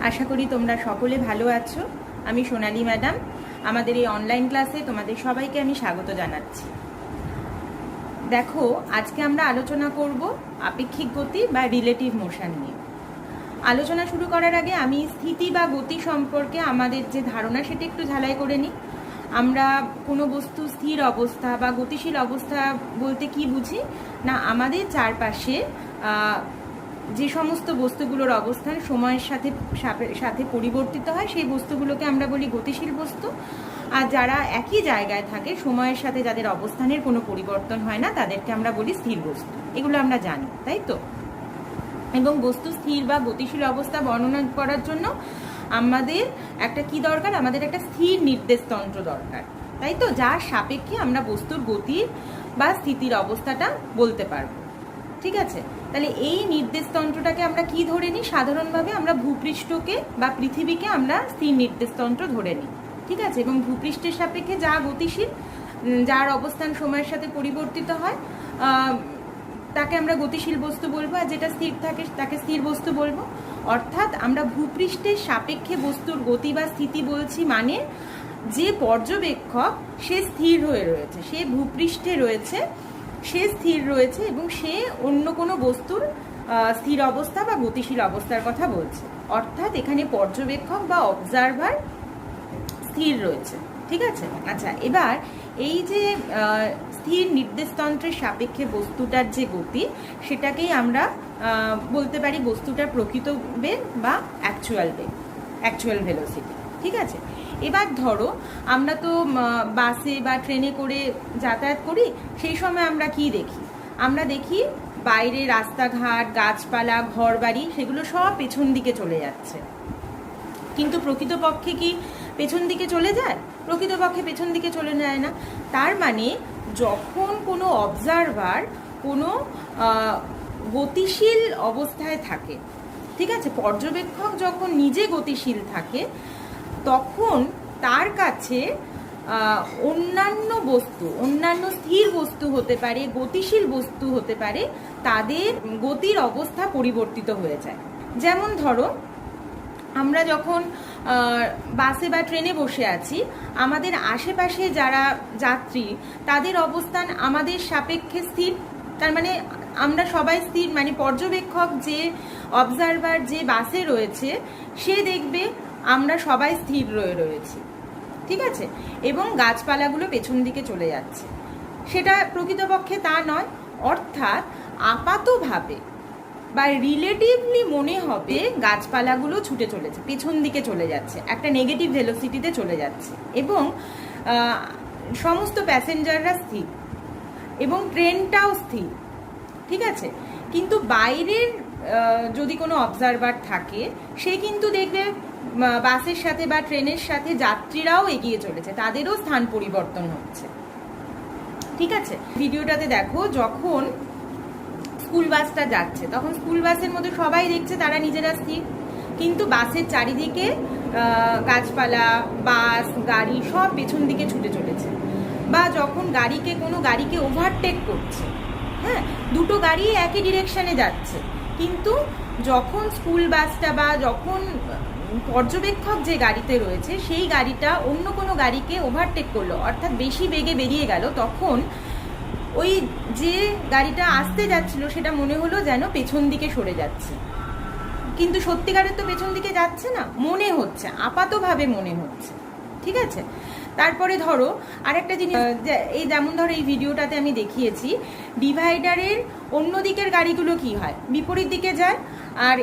আশা করি তোমরা সকলে ভালো আছো। আমি সোনালী ম্যাডাম। আমাদের এই অনলাইন ক্লাসে তোমাদের সবাইকে আমি স্বাগত জানাচ্ছি। দেখো, আজকে আমরা আলোচনা করব আপেক্ষিক গতি বা রিলেটিভ মোশন নিয়ে। আলোচনা শুরু করার আগে আমি স্থিতি বা গতি সম্পর্কে আমাদের যে ধারণা সেটা একটু ঝালাই করে নিই। আমরা কোনো বস্তু স্থির অবস্থা বা গতিশীল অবস্থা বলতে কি বুঝি না, আমাদের চারপাশে যে সমস্ত বস্তুগুলোর অবস্থান সময়ের সাথে সাথে পরিবর্তিত হয় সেই বস্তুগুলোকে আমরা বলি গতিশীল বস্তু। আর যারা একই জায়গায় থাকে সময়ের সাথে যাদের অবস্থানের কোনো পরিবর্তন হয় না তাদেরকে আমরা বলি স্থির বস্তু। এগুলো আমরা জানি, তাই তো? এবং বস্তু স্থির বা গতিশীল অবস্থা বর্ণনা করার জন্য আমাদের একটা কি দরকার? আমাদের একটা স্থির নির্দেশতন্ত্র দরকার, তাই তো? যার সাপেক্ষে আমরা বস্তুর গতির বা স্থিতির অবস্থাটা বলতে পারবো। ঠিক আছে, তাহলে এই নির্দেশতন্ত্রটাকে আমরা কি ধরে নিই? সাধারণভাবে আমরা ভূপৃষ্ঠকে বা পৃথিবীকে আমরা স্থির নির্দেশতন্ত্র ধরে নিই। ঠিক আছে, এবং ভূপৃষ্ঠের সাপেক্ষে যা গতিশীল, যার অবস্থান সময়ের সাথে পরিবর্তিত হয়, তাকে আমরা গতিশীল বস্তু বলবো, আর যেটা স্থির থাকে তাকে স্থির বস্তু বলবো। অর্থাৎ আমরা ভূপৃষ্ঠের সাপেক্ষে বস্তুর গতি বা স্থিতি বলছি, মানে যে পর্যবেক্ষক সে স্থির হয়ে রয়েছে, সে ভূপৃষ্ঠে রয়েছে, সে স্থির রয়েছে এবং সে অন্য কোনো বস্তুর স্থির অবস্থা বা গতিশীল অবস্থার কথা বলছে। অর্থাৎ এখানে পর্যবেক্ষক বা অবজারভার স্থির রয়েছে। ঠিক আছে, আচ্ছা, এবার এই যে স্থির নির্দেশতন্ত্রের সাপেক্ষে বস্তুটার যে গতি, সেটাকেই আমরা বলতে পারি বস্তুটার প্রকৃত বেগ বা অ্যাকচুয়াল ভেলোসিটি। ঠিক আছে, এবার ধরো আমরা তো বাসে বা ট্রেনে করে যাতায়াত করি, সেই সময় আমরা কি দেখি? আমরা দেখি বাইরে রাস্তাঘাট, গাছপালা, ঘরবাড়ি সেগুলো সব পেছন দিকে চলে যাচ্ছে। কিন্তু প্রকৃতপক্ষে কি পেছন দিকে চলে যায়? প্রকৃতপক্ষে পেছন দিকে চলে যায় না। তার মানে যখন কোনো অবজারভার কোনো গতিশীল অবস্থায় থাকে, ঠিক আছে, পর্যবেক্ষক যখন নিজে গতিশীল থাকে, তখন তার কাছে অন্যান্য বস্তু, অন্যান্য স্থির বস্তু হতে পারে, গতিশীল বস্তু হতে পারে, তাদের গতির অবস্থা পরিবর্তিত হয়ে যায়। যেমন ধরো, আমরা যখন বাসে বা ট্রেনে বসে আছি, আমাদের আশেপাশে যারা যাত্রী তাদের অবস্থান আমাদের সাপেক্ষে স্থির। তার মানে আমরা সবাই স্থির, মানে পর্যবেক্ষক যে অবজারভার যে বাসে রয়েছে সে দেখবে আমরা সবাই স্থির রয়েছি। ঠিক আছে, এবং গাছপালাগুলো পেছন দিকে চলে যাচ্ছে। সেটা প্রকৃতপক্ষে তা নয়। অর্থাৎ আপাতভাবে বা রিলেটিভলি মনে হবে গাছপালাগুলো ছুটে চলেছে, পেছন দিকে চলে যাচ্ছে, একটা নেগেটিভ ভেলোসিটিতে চলে যাচ্ছে, এবং সমস্ত প্যাসেঞ্জাররা স্থির এবং ট্রেনটাও স্থির। ঠিক আছে, কিন্তু বাইরের যদি কোনো অবজারভার থাকে, সে কিন্তু দেখবে বাসের সাথে বা ট্রেনের সাথে যাত্রীরাও এগিয়ে চলেছে, তাদেরও স্থান পরিবর্তন হচ্ছে। ঠিক আছে, ভিডিওটাতে দেখো, যখন স্কুল বাসটা যাচ্ছে তখন স্কুল বাসের মধ্যে সবাই দেখছে তারা নিজেরা স্থির, কিন্তু বাসের চারিদিকে গাছপালা, বাস, গাড়ি সব পেছন দিকে ছুটে চলেছে। বা যখন কোনো গাড়িকে ওভারটেক করছে, হ্যাঁ, দুটো গাড়ি একই ডিরেকশনে যাচ্ছে, কিন্তু যখন স্কুল বাসটা বা যখন পর্যবেক্ষক যে গাড়িতে রয়েছে সেই গাড়িটা অন্য কোনো গাড়িকে ওভারটেক করলো, অর্থাৎ বেশি বেগে বেরিয়ে গেল, তখন ওই যে গাড়িটা আসতে যাচ্ছিল সেটা মনে হলো যেন পেছন দিকে সরে যাচ্ছে, কিন্তু সত্যিকারের তো পেছন দিকে যাচ্ছে না, মনে হচ্ছে, আপাতভাবে মনে হচ্ছে। ঠিক আছে, তারপরে ধরো আরেকটা জিনিস, এই যেমন ধরো এই ভিডিওটাতে আমি দেখিয়েছি, ডিভাইডারের অন্য দিকের গাড়িগুলো কি হয়? বিপরীত দিকে যায়, আর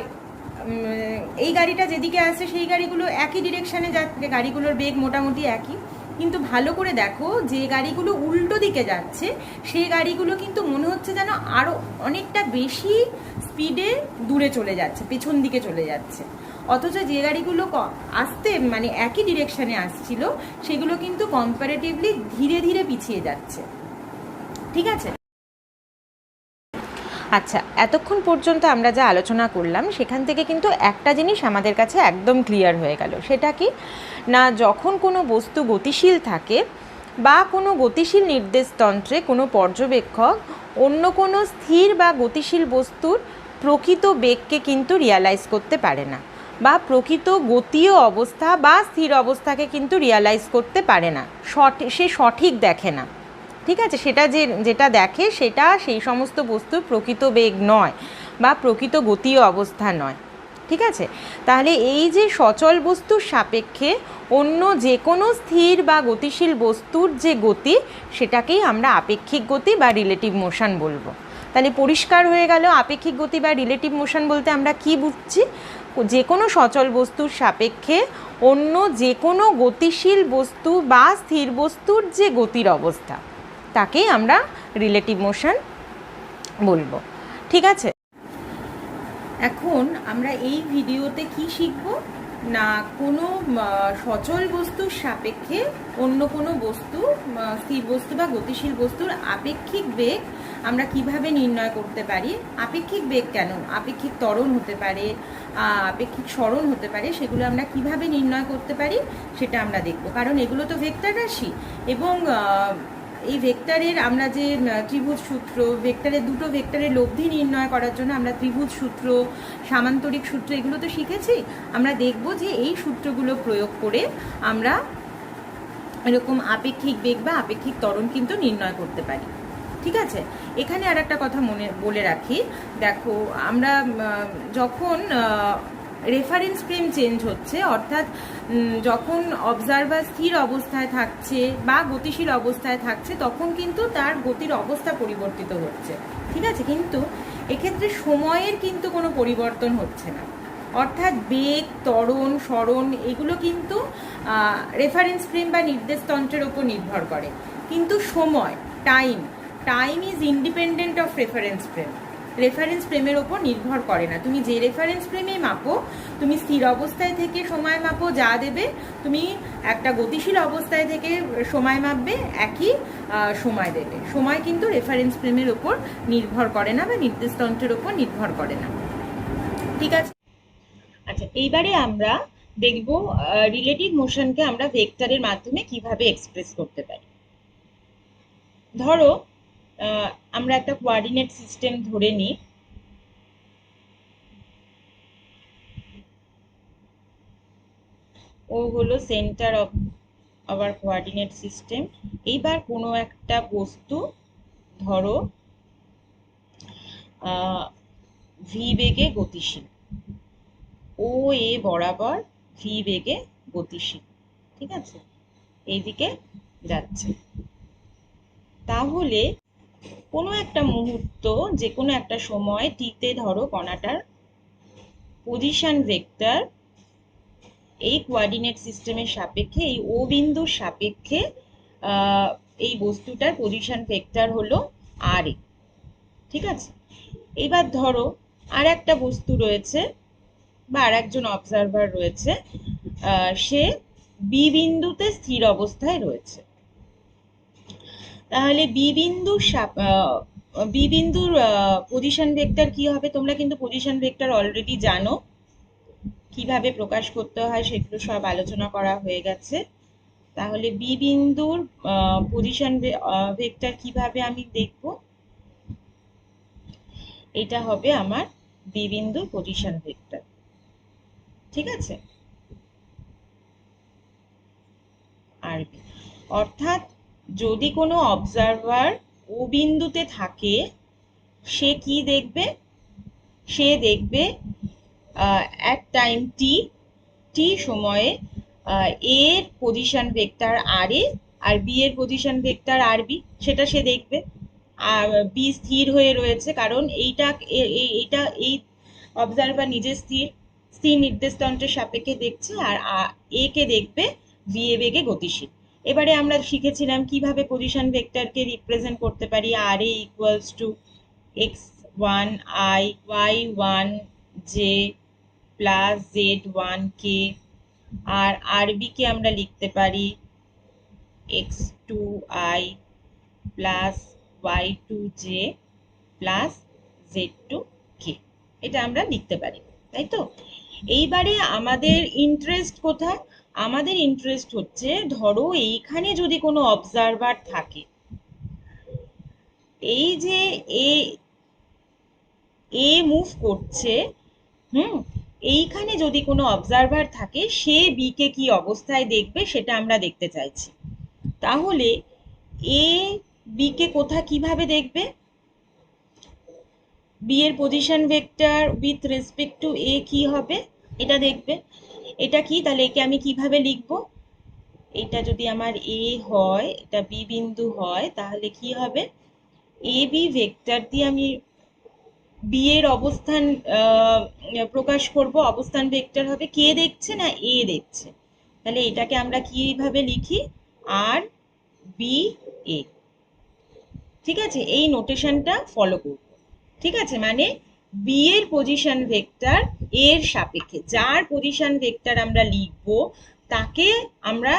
এই গাড়িটা যেদিকে আসে সেই গাড়িগুলো একই ডিরেকশনে যাচ্ছে, গাড়িগুলোর বেগ মোটামুটি একই, কিন্তু ভালো করে দেখো যে গাড়িগুলো উল্টো দিকে যাচ্ছে সেই গাড়িগুলো কিন্তু মনে হচ্ছে যেন আরো অনেকটা বেশি স্পিডে দূরে চলে যাচ্ছে, পেছন দিকে চলে যাচ্ছে। অথচ যে গাড়িগুলো আসতে মানে একই ডিরেকশনে আসছিল সেগুলো কিন্তু কম্পারেটিভলি ধীরে ধীরে পিছিয়ে যাচ্ছে। ঠিক আছে, আচ্ছা, এতক্ষণ পর্যন্ত আমরা যা আলোচনা করলাম সেখান থেকে কিন্তু একটা জিনিস আমাদের কাছে একদম ক্লিয়ার হয়ে গেল। সেটা কি না, যখন কোনো বস্তু গতিশীল থাকে বা কোনো গতিশীল নির্দেশতন্ত্রে কোনো পর্যবেক্ষক অন্য কোনো স্থির বা গতিশীল বস্তুর প্রকৃত বেগকে কিন্তু রিয়ালাইজ করতে পারে না, বা প্রকৃত গতীয় অবস্থা বা স্থির অবস্থাকে কিন্তু রিয়ালাইজ করতে পারে না, সে সঠিক দেখে না। ঠিক আছে, সেটা যেটা দেখে সেটা সেই সমস্ত বস্তুর প্রকৃত বেগ নয় বা প্রকৃত গতীয় অবস্থা নয়। ঠিক আছে, তাহলে এই যে সচল বস্তুর সাপেক্ষে অন্য যে কোনো স্থির বা গতিশীল বস্তুর যে গতি, সেটাকেই আমরা আপেক্ষিক গতি বা রিলেটিভ মোশন বলবো। তাহলে পরিষ্কার হয়ে গেল আপেক্ষিক গতি বা রিলেটিভ মোশন বলতে আমরা কি বুঝছি। যে কোনো সচল বস্তুর সাপেক্ষে অন্য যে কোনো গতিশীল বস্তু বা স্থির বস্তুর যে গতির অবস্থা, তাকেই আমরা রিলেটিভ মোশন বলবো। ঠিক আছে, এখন আমরা এই ভিডিওতে কি শিখব না, কোনো সচল বস্তুর সাপেক্ষে অন্য কোনো বস্তু, স্থির বস্তু বা গতিশীল বস্তুর আপেক্ষিক বেগ আমরা কিভাবে নির্ণয় করতে পারি। আপেক্ষিক বেগ কেন, আপেক্ষিক ত্বরণ হতে পারে, আপেক্ষিক সরণ হতে পারে, সেগুলো আমরা কিভাবে নির্ণয় করতে পারি সেটা আমরা দেখব। কারণ এগুলো তো ভেক্টর রাশি, এবং এই ভেক্টরের আমরা যে ত্রিভুজ সূত্র, ভেক্টরের দুটো ভেক্টরের লব্ধি নির্ণয় করার জন্য আমরা ত্রিভুজ সূত্র, সামান্তরিক সূত্র এগুলো তো শিখেছি। আমরা দেখব যে এই সূত্রগুলো প্রয়োগ করে আমরা এরকম আপেক্ষিক বেগ বা আপেক্ষিক ত্বরণ কিন্তু নির্ণয় করতে পারি। ঠিক আছে, এখানে আর একটা কথা বলে রাখি। দেখো, আমরা যখন রেফারেন্স ফ্রেম চেঞ্জ হচ্ছে, অর্থাৎ যখন অবজারভার স্থির অবস্থায় থাকছে বা গতিশীল অবস্থায় থাকছে, তখন কিন্তু তার গতির অবস্থা পরিবর্তিত হচ্ছে। ঠিক আছে, কিন্তু এক্ষেত্রে সময়ের কিন্তু কোনো পরিবর্তন হচ্ছে না। অর্থাৎ বেগ, ত্বরণ, সরণ এগুলো কিন্তু রেফারেন্স ফ্রেম বা নির্দেশতন্ত্রের ওপর নির্ভর করে, কিন্তু সময়, time is independent of reference frame. Reference ফ্রেমের ওপর নির্ভর করে না। তুমি যে রেফারেন্স ফ্রেমে মাপো, তুমি স্থির অবস্থায় থেকে সময় মাপো, যা দেবে, তুমি একটা গতিশীল অবস্থায় থেকে সময় মাপবে, একই সময় দেবে। সময় কিন্তু রেফারেন্স ফ্রেমের ওপর নির্ভর করে না বা নির্দেশতন্ত্রের ওপর নির্ভর করে না। ঠিক আছে, আচ্ছা, এইবারে আমরা দেখব রিলেটিভ মোশনকে আমরা ভেক্টরের মাধ্যমে কিভাবে এক্সপ্রেস করতে পারি। ধরো আমরা একটা কোঅর্ডিনেট সিস্টেম ধরে নিই। ও হলো centre of our coordinate system. এইবার কোনো একটা বস্তু ধরো ভি বেগে গতিশীল, ও এ বরাবর ভি বেগে গতিশীল। ঠিক আছে, এইদিকে যাচ্ছে। তাহলে কোনো একটা মুহূর্ত, যে কোনো একটা সময় টিতে ধরো কণাটার পজিশন ভেক্টর এই কোঅর্ডিনেট সিস্টেমের সাপেক্ষে, এই ও বিন্দুর সাপেক্ষে এই বস্তুটার পজিশন ভেক্টর হলো আর এ। ঠিক আছে, এবার ধরো আর একটা বস্তু রয়েছে বা আর একজন অবজারভার রয়েছে, সে বি বিন্দুতে স্থির অবস্থায় রয়েছে। তাহলে বি বিন্দুর পজিশন ভেক্টর কি হবে? তোমরা কিন্তু পজিশন ভেক্টর অলরেডি জানো, কিভাবে প্রকাশ করতে হয় সেগুলো সব আলোচনা করা হয়ে গেছে। তাহলে বি বিন্দুর পজিশন ভেক্টর কিভাবে আমি দেখব? এটা হবে আমার বি বিন্দুর পজিশন ভেক্টর। ঠিক আছে, আর অর্থাৎ যদি কোনো অবজারভার ও বিন্দুতে থাকে, সে কি দেখবে? সে দেখবে অ্যাট টাইম টি সময়ে এর পজিশন ভেক্টর আর এ আর বি এর পজিশন ভেক্টর আর বি, সেটা সে দেখবে। আর বি স্থির হয়ে রয়েছে, কারণ এইটা এই অবজারভার নিজে স্থির নির্দেশতন্ত্রের সাপেক্ষে দেখছে, আর এ কে দেখবে ভি এ বেগে গতিশীল। এবারে আমরা শিখেছিলাম কিভাবে পজিশন ভেক্টরকে রিপ্রেজেন্ট করতে পারি। R A equals to x1 i y1 j plus z1 k, আর আরবি কে আমরা লিখতে পারি x2 i plus y2 j plus z2 k। এটা আমরা লিখতে পারি, তাই তো? এইবারে আমাদের ইন্টারেস্ট কোথায়? আমাদের ইন্টারেস্ট হচ্ছে, ধরো এইখানে যদি কোনো অবজারভার থাকে, এই যে এ মুভ করছে, এইখানে যদি কোনো অবজারভার থাকে সে বি কে কি অবস্থায় দেখবে সেটা আমরা দেখতে চাইছি। তাহলে এ বি কে কিভাবে দেখবে? বি এর position vector with respect to A কি হবে এটা দেখবে। এটা কি, তাহলে একে আমি কিভাবে লিখবো? এটা যদি আমার এ হয়, এটা বি বিন্দু হয়, তাহলে কি হবে? এ বি ভেক্টর দিয়ে আমি বি এর অবস্থান প্রকাশ করব। অবস্থান ভেক্টর হবে, কে দেখছে না এ দেখছে। তাহলে এটাকে আমরা কিভাবে লিখি? আর বি এ। ঠিক আছে, এই নোটেশনটা ফলো করব। ঠিক আছে, মানে বি এর পজিশন ভেক্টর এর সাপেক্ষে যার পজিশন ভেক্টর আমরা লিখব তাকে আমরা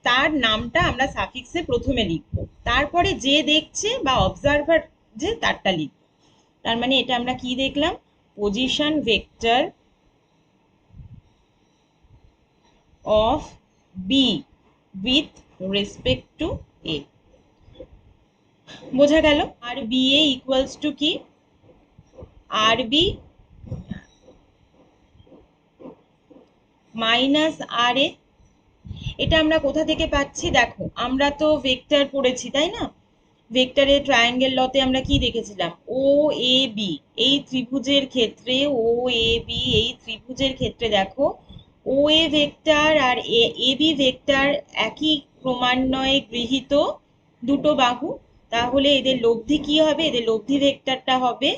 তার নামটা আমরা সাফিক্সে প্রথমে লিখব, তারপরে যে দেখছে বা অবজারভার যে তারটা লিখব। তার মানে এটা আমরা কি দেখলাম? Position vector of B with respect to A. বোঝা গেল? R B A equals to কি? R B minus R A. এটা আমরা কোথা থেকে পাচ্ছি? দেখো, আমরা তো ভেক্টর পড়েছি তাই না? ভেক্টরে ট্রায়াঙ্গেল লতে আমরা কি দেখেছিলাম? ও এ বি এই ত্রিভুজের ক্ষেত্রে, ও এ বি এই ত্রিভুজের ক্ষেত্রে দেখো, ও এ ভেক্টর আর এ বি ভেক্টর একই ক্রমান্বয়ে গৃহীত দুটো বাহু। তাহলে এদের লব্ধি কি হবে? এদের লব্ধি ভেক্টরটা হবে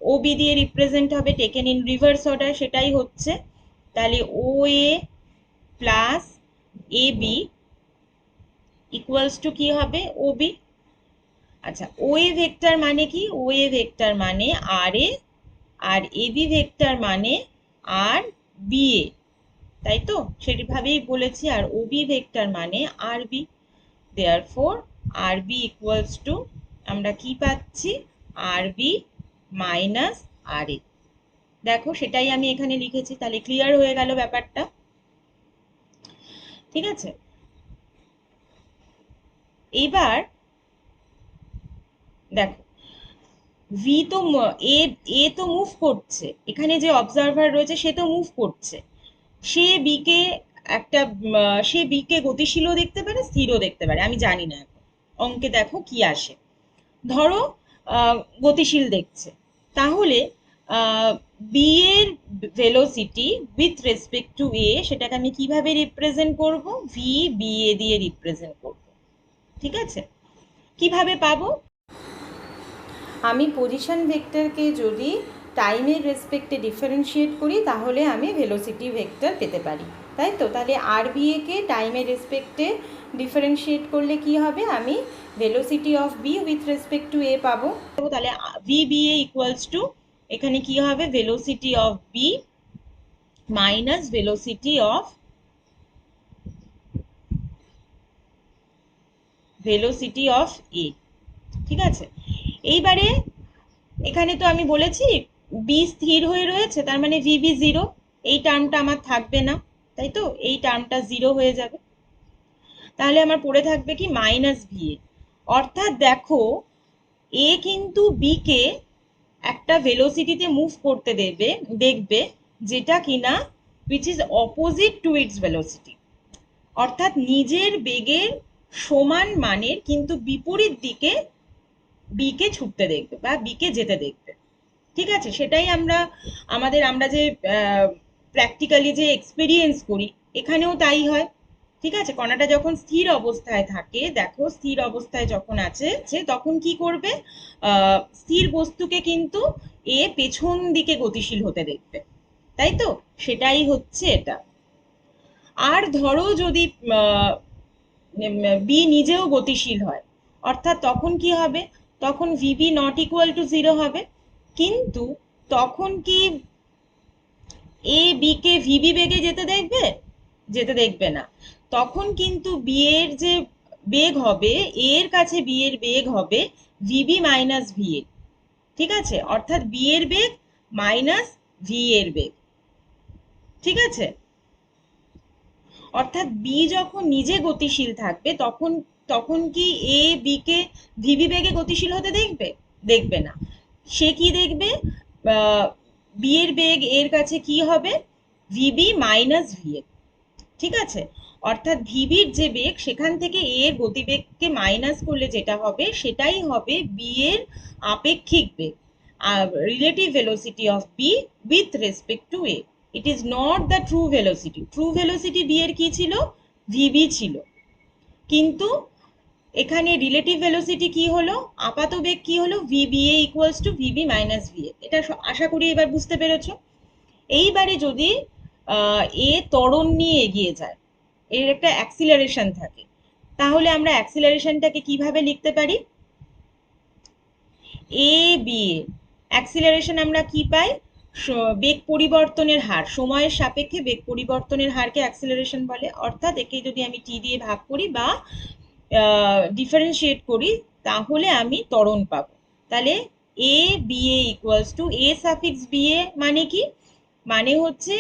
ও বি দিয়ে রিপ্রেজেন্ট হবে, টেকেন ইন রিভার্স অর্ডার, সেটাই হচ্ছে। তাহলে O A plus A B equals to কি হবে? O B. আচ্ছা, ও এ ভেক্টর মানে কি? ও এ ভেক্টর মানে আর এ, আর এ বি ভেক্টর মানে আর বি এ, তাই তো? সেভাবেই বলেছি। আর ও বি ভেক্টর মানে R B. Therefore R B equals to আমরা কি পাচ্ছি? R B minus R A. দেখো, সেটাই আমি এখানে লিখেছি। তাহলে ক্লিয়ার হয়ে গেল ব্যাপারটা। ঠিক আছে, এইবার দেখো, ভি তো এ এ তো মুভ করছে, এখানে যে অবজারভার রয়েছে সে তো মুভ করছে। সে বিকে একটা সে বিকে গতিশীলও দেখতে পারে, স্থিরও দেখতে পারে, আমি জানি না এখন। অঙ্কে দেখো কি আসে। ধরো গতিশীল দেখছে, তাহলে বি এর ভেলোসিটি উইথ রেসপেক্ট টু এ সেটাকে আমি কিভাবে রিপ্রেজেন্ট করব? ভি বি এ দিয়ে রিপ্রেজেন্ট করব। ঠিক আছে, কিভাবে পাবো? আমি পজিশন ভেক্টরকে যদি টাইমের রেসপেক্টে ডিফারেন্সিয়েট করি তাহলে আমি ভেলোসিটি ভেক্টর পেতে পারি, তাই তো? তাহলে আর বি একে টাইমের রেসপেক্টে ডিফারেন্সিয়েট করলে কি হবে? আমি velocity of B with respect to A পাবো। তাহলে V B A equals to এখানে কি হবে? Velocity of B minus velocity of A. ঠিক আছে, এইবারে এখানে তো আমি বলেছি বি স্থির হয়ে রয়েছে, তার মানে ভিবি জিরো, এই টার্মটা আমার থাকবে না, তাই তো? এই টার্মটা জিরো হয়ে যাবে। তাহলে আমার পড়ে থাকবে কি? মাইনাস ভি এ। অর্থাৎ দেখো, এ কিন্তু বি কে একটা ভেলোসিটিতে মুভ করতে দেখবে যেটা কিনা which is opposite to its velocity. অর্থাৎ নিজের বেগের সমান মানের কিন্তু বিপরীত দিকে বিকে ছুটতে দেখবে বা বিকে যেতে দেখবে। ঠিক আছে, সেটাই আমরা যে প্র্যাকটিক্যালি যে এক্সপিরিয়েন্স করি এখানেও তাই হয়। ঠিক আছে, কণাটা যখন স্থির অবস্থায় থাকে, দেখো স্থির অবস্থায় যখন আছে তখন কি করবে? স্থির বস্তুকে কিন্তু এ পেছন দিকে গতিশীল হতে দেখবে, তাই তো? সেটাই হচ্ছে এটা। আর ধরো যদি বি নিজেও গতিশীল হয়, অর্থাৎ তখন কি হবে? তখন VB not equal to zero হবে। কিন্তু তখন কি এ বি কে ভিবি বেগে যেতে দেখবে না। তখন কিন্তু বি এর যে বেগ হবে, এর কাছে বি এর বেগ হবে ভিবি মাইনাস ভি এ। ঠিক আছে, অর্থাৎ বি এর বেগ মাইনাস ভি এর বেগ। ঠিক আছে, অর্থাৎ বি যখন নিজে গতিশীল থাকবে তখন তখন কি এ বি কে ভিবি বেগে গতিশীল হতে দেখবে না। সে কি দেখবে? বি এর বেগ এর কাছে কি হবে, ভিবি মাইনাস ভিএ, ঠিক আছে। অর্থাৎ ভিবির যে বেগ সেখান থেকে এ এর গতিবেগকে মাইনাস করলে যেটা হবে সেটাই হবে বি এর আপেক্ষিক বেগ, relative velocity of B with respect to A. It is not the true velocity. True velocity B এর কি ছিল, ভিবি ছিল, কিন্তু এখানে রিলেটিভ ভেলোসিটি কি হলো, আপাত বেগ কি হলো, VBA equals to VB minus VA. এটা আশা করি এবার বুঝতে পেরেছো। এইবারে যদি এ ত্বরণ নিয়ে এগিয়ে যায়, এর একটা অ্যাক্সিলারেশন থাকে, তাহলে আমরা অ্যাক্সিলারেশনটাকে কিভাবে লিখতে পারি, এ বি এ অ্যাক্সিলারেশন আমরা কি পাই, বেগ পরিবর্তনের হার, সময়ের সাপেক্ষে বেগ পরিবর্তনের হারকে অ্যাক্সিলারেশন বলে। অর্থাৎ একে যদি আমি টি দিয়ে ভাগ করি বা ডিফারেন্সিয়েট করি তাহলে আমি ত্বরণ পাবো। তাহলে A B A equals to A suffix B A মানে কি, মানে হচ্ছে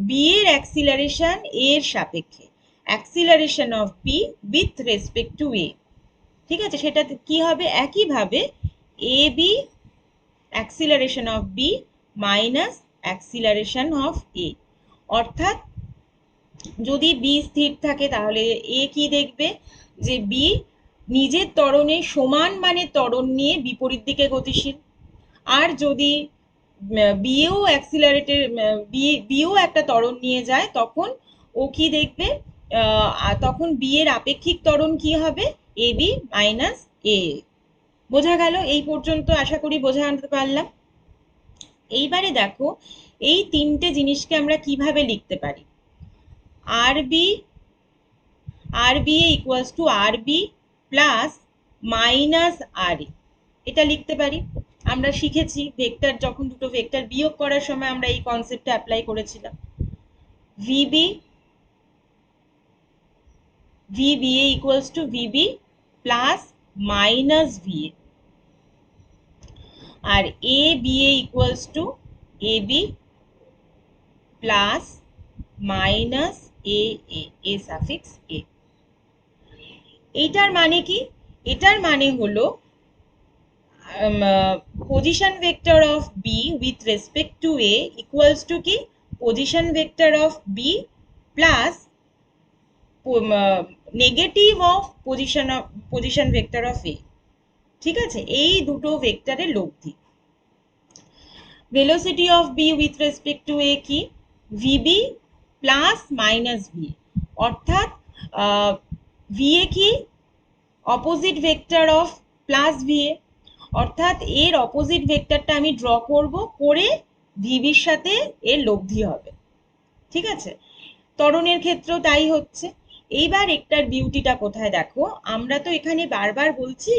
বি এর অ্যাক্সিলারেশন এর সাপেক্ষে, acceleration of B with respect to A, ঠিক আছে। সেটা কি হবে, একইভাবে A B acceleration of B minus acceleration of A. অর্থাৎ যদি বি স্থির থাকে তাহলে এ কি দেখবে, যে বি নিজের ত্বরণে সমান মানের ত্বরণ নিয়ে বিপরীত দিকে গতিশীল। আর যদি বিও অ্যাক্সিলারেটের বিও একটা ত্বরণ নিয়ে যায় তখন ও কি দেখবে, তখন বি এর আপেক্ষিক ত্বরণ কি হবে, এ বি মাইনাস এ। বোঝা গেল? এই পর্যন্ত আশা করি বোঝাতে পারলাম। এইবারে দেখো এই তিনটে জিনিসকে আমরা কিভাবে লিখতে পারি। R B A equals to R B plus minus R A, এটা লিখতে পারি। আমরা শিখেছি ভেক্টর, যখন দুটো ভেক্টর বিয়োগ করার সময় আমরা এই কনসেপ্টটা অ্যাপ্লাই করেছিলাম। V B A equals to V B plus minus V A, আর A B A equals to A B plus minus A A suffix A. এইটার মানে কি, এটার মানে হলো position vector of B with respect to A equals to কি, position vector of B plus negative of position vector of A, ঠিক আছে। এই দুটো ভেক্টরের লব্ধি। Velocity of B with respect to A কি, ভিবি প্লাস মাইনাস ভি, অর্থাৎ VA কি, opposite vector of plus VA, অর্থাৎ এর অপোজিট ভেক্টরটা আমি ড্র করব, করে ভিবির সাথে এর লব্ধি হবে, ঠিক আছে। ত্বরণের ক্ষেত্রেও তাই হচ্ছে। এইবার একটার বিউটিটা কোথায় দেখো, আমরা তো এখানে বারবার বলছি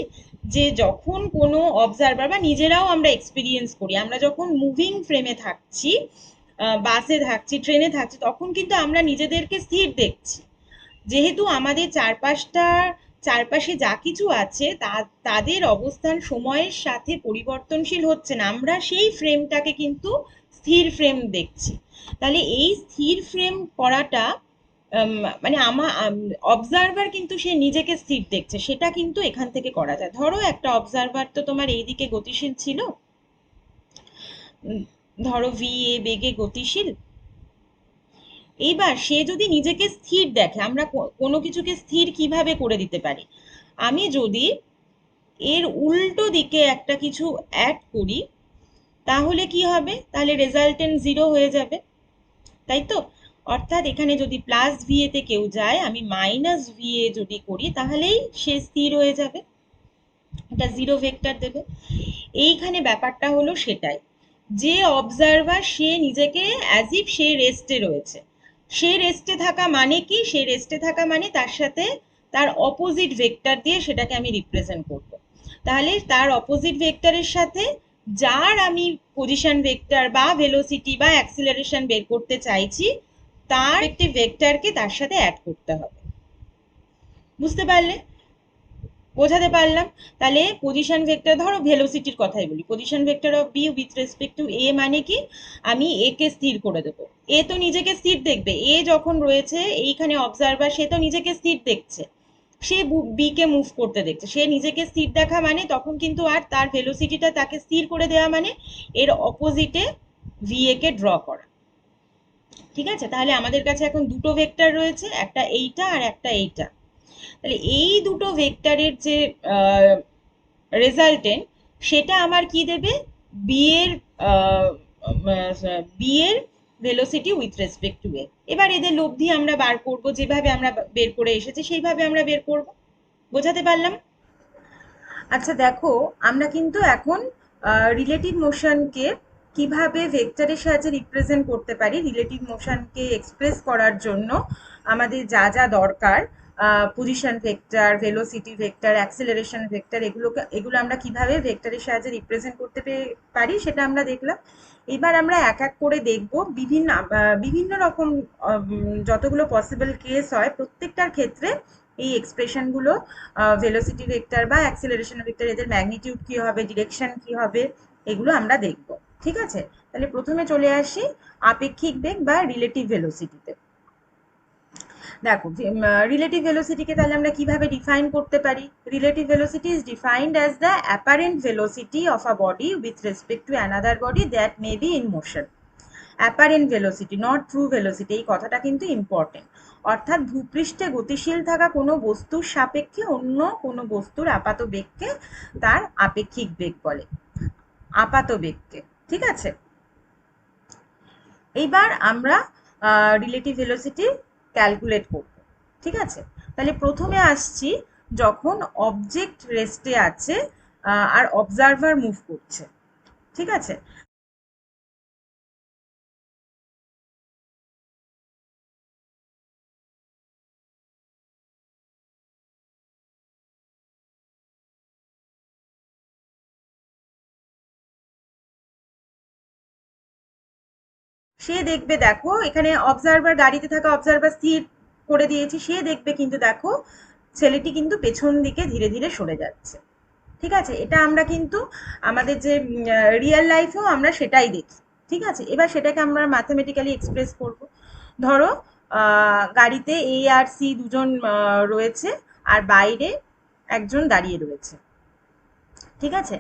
যে যখন কোনো অবজারভার বা নিজেরাও আমরা এক্সপিরিয়েন্স করি, আমরা যখন মুভিং ফ্রেমে থাকছি, বাসে থাকছি, ট্রেনে থাকছি, তখন কিন্তু আমরা নিজেদেরকে স্থির দেখছি। যেহেতু আমাদের চারপাশে যা কিছু আছে তাদের অবস্থান সময়ের সাথে পরিবর্তনশীল হচ্ছে না, আমরা সেই ফ্রেমটাকে কিন্তু স্থির ফ্রেম দেখছি। তাহলে এই স্থির ফ্রেম করাটা মানে অবজারভার কিন্তু সে নিজেকে স্থির দেখছে, সেটা কিন্তু এখান থেকে করা যায়। ধরো একটা অবজারভার তো তোমার এইদিকে গতিশীল ছিল, ধরো ভি এ বেগে গতিশীল। এইবার সে যদি নিজেকে স্থির দেখে, আমরা কোনো কিছুকে স্থির কিভাবে করে দিতে পারি, আমি যদি এর উল্টো দিকে একটা কিছু অ্যাড করি তাহলে কি হবে, তাহলে রেজাল্টেন্ট জিরো হয়ে যাবে, তাই তো। অর্থাৎ এখানে যদি প্লাস ভিএ তে কেউ যায়, আমি মাইনাস ভিএ যদি করি তাহলেই সে স্থির হয়ে যাবে, এটা জিরো ভেক্টর দেবে। এইখানে ব্যাপারটা হলো সেটাই, যে অবজারভার সে নিজেকে অ্যাজ ইফ সে রেস্টে রয়েছে। সে রেস্টে থাকা মানে কি, সে রেস্টে থাকা মানে তার সাথে তার অপোজিট ভেক্টর দিয়ে সেটাকে আমি রিপ্রেজেন্ট করব। তাহলে তার অপোজিট ভেক্টরের সাথে যার আমি পজিশন ভেক্টর বা ভেলোসিটি বা অ্যাক্সিলারেশন বের করতে চাইছি, তার একটি ভেক্টরকে তার সাথে অ্যাড করতে হবে। বুঝতে পারলে? বোঝাতে পারলাম? তাহলে পজিশন ভেক্টর, ধরো ভেলোসিটির কথাই বলি, position vector of B with respect to A মানে কি, আমি এ কে স্থির করে দেবো। এ তো নিজেকে স্থির দেখবে, এ যখন রয়েছে এইখানে অবজারভার, সে তো নিজেকে স্থির দেখছে, সে বি কে মুভ করতে দেখছে। সে নিজেকে স্থির দেখা মানে তখন কিন্তু আর তার ভেলোসিটিটা তাকে স্থির করে দেওয়া মানে এর অপোজিটে VA কে ড্র করা। ঠিক আছে, তাহলে আমাদের কাছে এখন দুটো ভেক্টর রয়েছে, একটা এইটা আর একটা এইটা। তাহলে এই দুটো ভেক্টরের যে রেজাল্টেন্ট, সেটা আমার কি দেবে, বি এর বি এর ভেলোসিটি উইথ রেসপেক্ট টু এ। এবার এদের লব্ধি আমরা বার করব, যেভাবে আমরা বের করে এসেছি সেইভাবে আমরা বের করব। বোঝাতে পারলাম? আচ্ছা দেখো, আমরা কিন্তু এখন রিলেটিভ মোশনকে কিভাবে ভেক্টরের সাহায্যে রিপ্রেজেন্ট করতে পারি, রিলেটিভ মোশনকে এক্সপ্রেস করার জন্য আমাদের যা যা দরকার, position vector, velocity vector, acceleration vector, এগুলো আমরা কিভাবে ভেক্টরের সাহায্যে রিপ্রেজেন্ট করতে পারি সেটা আমরা দেখলাম। এবার আমরা এক এক করে দেখব বিভিন্ন রকম যতগুলো পসিবল কেস হয় প্রত্যেকটার ক্ষেত্রে এই এক্সপ্রেশনগুলো, ভেলোসিটি ভেক্টর বা অ্যাক্সেলারেশন ভেক্টর, এদের ম্যাগনিটিউড কি হবে, ডিরেকশন কি হবে, এগুলো আমরা দেখব। ঠিক আছে, তাহলে প্রথমে চলে আসি আপেক্ষিক বেগ বা রিলেটিভ ভেলোসিটিতে। দেখো, রিলেটিভ ভেলোসিটিকে তাহলে আমরা কিভাবে ডিফাইন করতে পারি? Relative velocity is defined as the apparent velocity of a body with respect to another body that may be in motion. Apparent velocity, not true velocity, এই কথাটা কিন্তু ইম্পর্টেন্ট। অর্থাৎ ভূপৃষ্ঠে গতিশীল থাকা কোনো বস্তুর সাপেক্ষে অন্য কোনো বস্তুর আপাত বেগকে তার আপেক্ষিক বেগ বলে, আপাত বেগকে। ঠিক আছে, এইবার আমরা রিলেটিভ ভেলোসিটি ক্যালকুলেট করব। ঠিক আছে, তাহলে প্রথমে আসছি যখন অবজেক্ট রেস্টে আছে আর অবজারভার মুভ করছে। ঠিক আছে, সে দেখবে, দেখো এখানে অবজারভার, গাড়িতে থাকা অবজারভার স্থির করে দিয়েছি, সে দেখবে কিন্তু দেখো ছেলেটি কিন্তু পেছন দিকে ধীরে ধীরে সরে যাচ্ছে। ঠিক আছে, এটা আমরা কিন্তু আমাদের যে রিয়েল লাইফেও আমরা সেটাই দেখি। ঠিক আছে, এবার সেটাকে আমরা ম্যাথমেটিক্যালি এক্সপ্রেস করব। ধরো গাড়িতে এ আর সি দুজন রয়েছে, আর বাইরে একজন দাঁড়িয়ে রয়েছে। ঠিক আছে,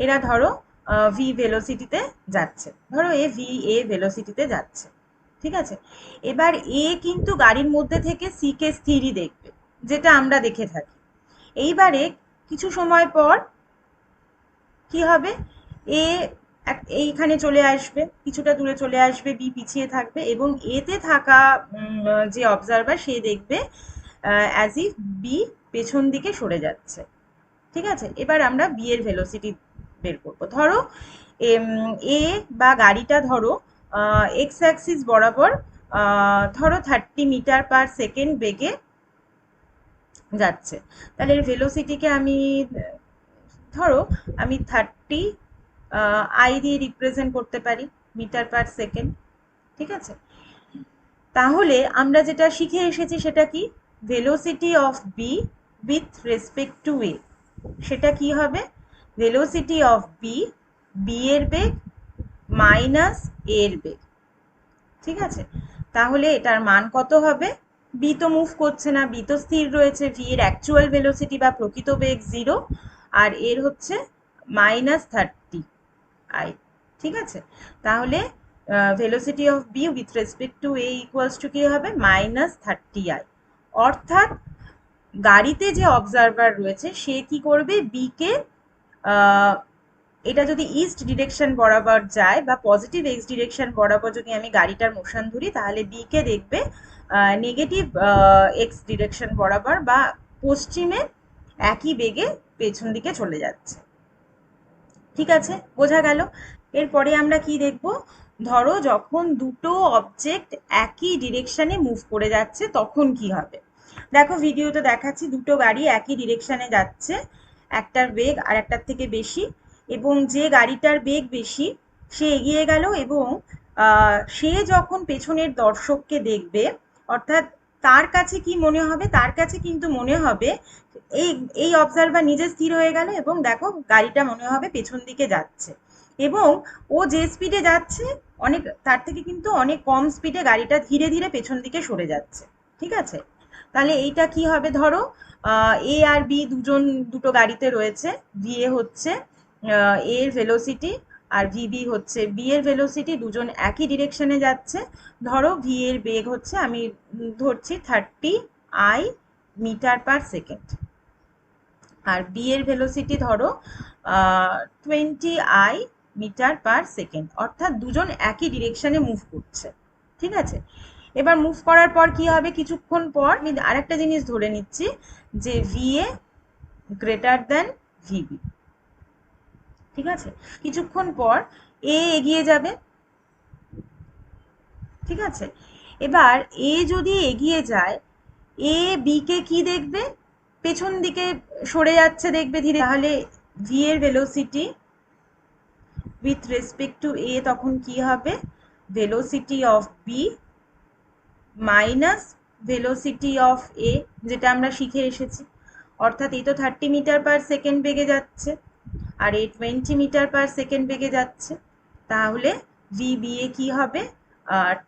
এরা ধরো ভি ভেলোসিটিতে যাচ্ছে, ধরো এ ভেলোসিটিতে যাচ্ছে। ঠিক আছে, এবার এ কিন্তু গাড়ির মধ্যে থেকে সি কে স্থিরই দেখবে, যেটা আমরা দেখে থাকি। এইবারে কিছু সময় পর কি হবে, এ এইখানে চলে আসবে, কিছুটা দূরে চলে আসবে, বি পিছিয়ে থাকবে, এবং এতে থাকা যে অবজারভার সে দেখবে অ্যাজ ইফ বি পেছন দিকে সরে যাচ্ছে। ঠিক আছে, এবার আমরা বি এর ভেলোসিটি বের করব। ধরো এ বা গাড়িটা ধরো এক্স অ্যাক্সিস বরাবর ধরো 30 মিটার পার সেকেন্ড বেগে যাচ্ছে। তাহলে এর ভেলোসিটিকে আমি ধরো আমি 30 আই দিয়ে রিপ্রেজেন্ট করতে পারি, মিটার পার সেকেন্ড। ঠিক আছে, তাহলে আমরা যেটা শিখে এসেছি সেটা কি, velocity of B with respect to A, সেটা কি হবে, ভেলোসিটি অফ বি, বি এর বেগ মাইনাস এর বেগ। ঠিক আছে, তাহলে এটার মান কত হবে, বি তো মুভ করছে না, বি তো স্থির রয়েছে, ভি এর অ্যাকচুয়াল ভেলোসিটি বা প্রকৃত বেগ 0, আর এর হচ্ছে -30 আই। ঠিক আছে, তাহলে velocity of B with respect to A equals to কি হবে, -30 আই। অর্থাৎ গাড়িতে যে অবজারভার রয়েছে সে কি করবে, বি কে এটা যদি ইস্ট ডিরেকশন বরাবর যায় বা পজিটিভ এক্স ডিরেকশন বরাবর যদি আমি গাড়িটার মোশন ধরি, তাহলে বি কে দেখবে নেগেটিভ এক্স ডিরেকশন বরাবর বা পশ্চিমে একই বেগে পেছন দিকে চলে যাচ্ছে। ঠিক আছে, বোঝা গেল? এরপরে আমরা কি দেখব, ধরো যখন দুটো অবজেক্ট একই ডিরেকশনে মুভ করে যাচ্ছে তখন কি হবে। দেখো ভিডিওতে দেখাচ্ছি, দুটো গাড়ি একই ডিরেকশনে যাচ্ছে, একটার বেগ আর একটার থেকে বেশি, এবং যে গাড়িটার বেগ বেশি সে এগিয়ে গেল, এবং সে যখন পেছনের দর্শককে দেখবে, অর্থাৎ তার কাছে কি মনে হবে, তার কাছে কিন্তু মনে হবে এই এই অবজারভার নিজে স্থির হয়ে গেল, এবং দেখো গাড়িটা মনে হবে পেছন দিকে যাচ্ছে, এবং ও যে স্পিডে যাচ্ছে অনেক তার থেকে কিন্তু অনেক কম স্পিডে গাড়িটা ধীরে ধীরে পেছন দিকে সরে যাচ্ছে। ঠিক আছে, তাহলে এইটা কি হবে, ধরো এ আর বি দুটো গাড়িতে রয়েছে, ভি এ হচ্ছে এর ভেলোসিটি, আর ভিবি হচ্ছে বি এর ভেলোসিটি, দুজন একই ডিরেকশনে যাচ্ছে। ধরো ভি এর বেগ হচ্ছে, আমি ধরছি 30 I মিটার পার সেকেন্ড, আর বি এর ভেলোসিটি ধরো 20 I মিটার পার সেকেন্ড, অর্থাৎ দুজন একই ডিরেকশনে মুভ করছে। ঠিক আছে, এবার মুভ করার পর কি হবে, কিছুক্ষণ পর আমি আরেকটা জিনিস ধরে নিচ্ছি যে V A greater than VB. ঠিক আছে, কিছুক্ষণ পর এ এগিয়ে যাবে। ঠিক আছে, এবার এ যদি এগিয়ে যায়, এ বি কে কি দেখবে, পেছন দিকে সরে যাচ্ছে দেখবে ধীরে, তাহলে ভি এর velocity with respect to A তখন কি হবে, velocity of B minus velocity of A, যেটা আমরা শিখে এসেছি। অর্থাৎ এই তো 30 মিটার পার সেকেন্ড বেগে যাচ্ছে, আর এই 20 মিটার পার সেকেন্ড বেগে যাচ্ছে, তাহলে ভি বি এ কি হবে,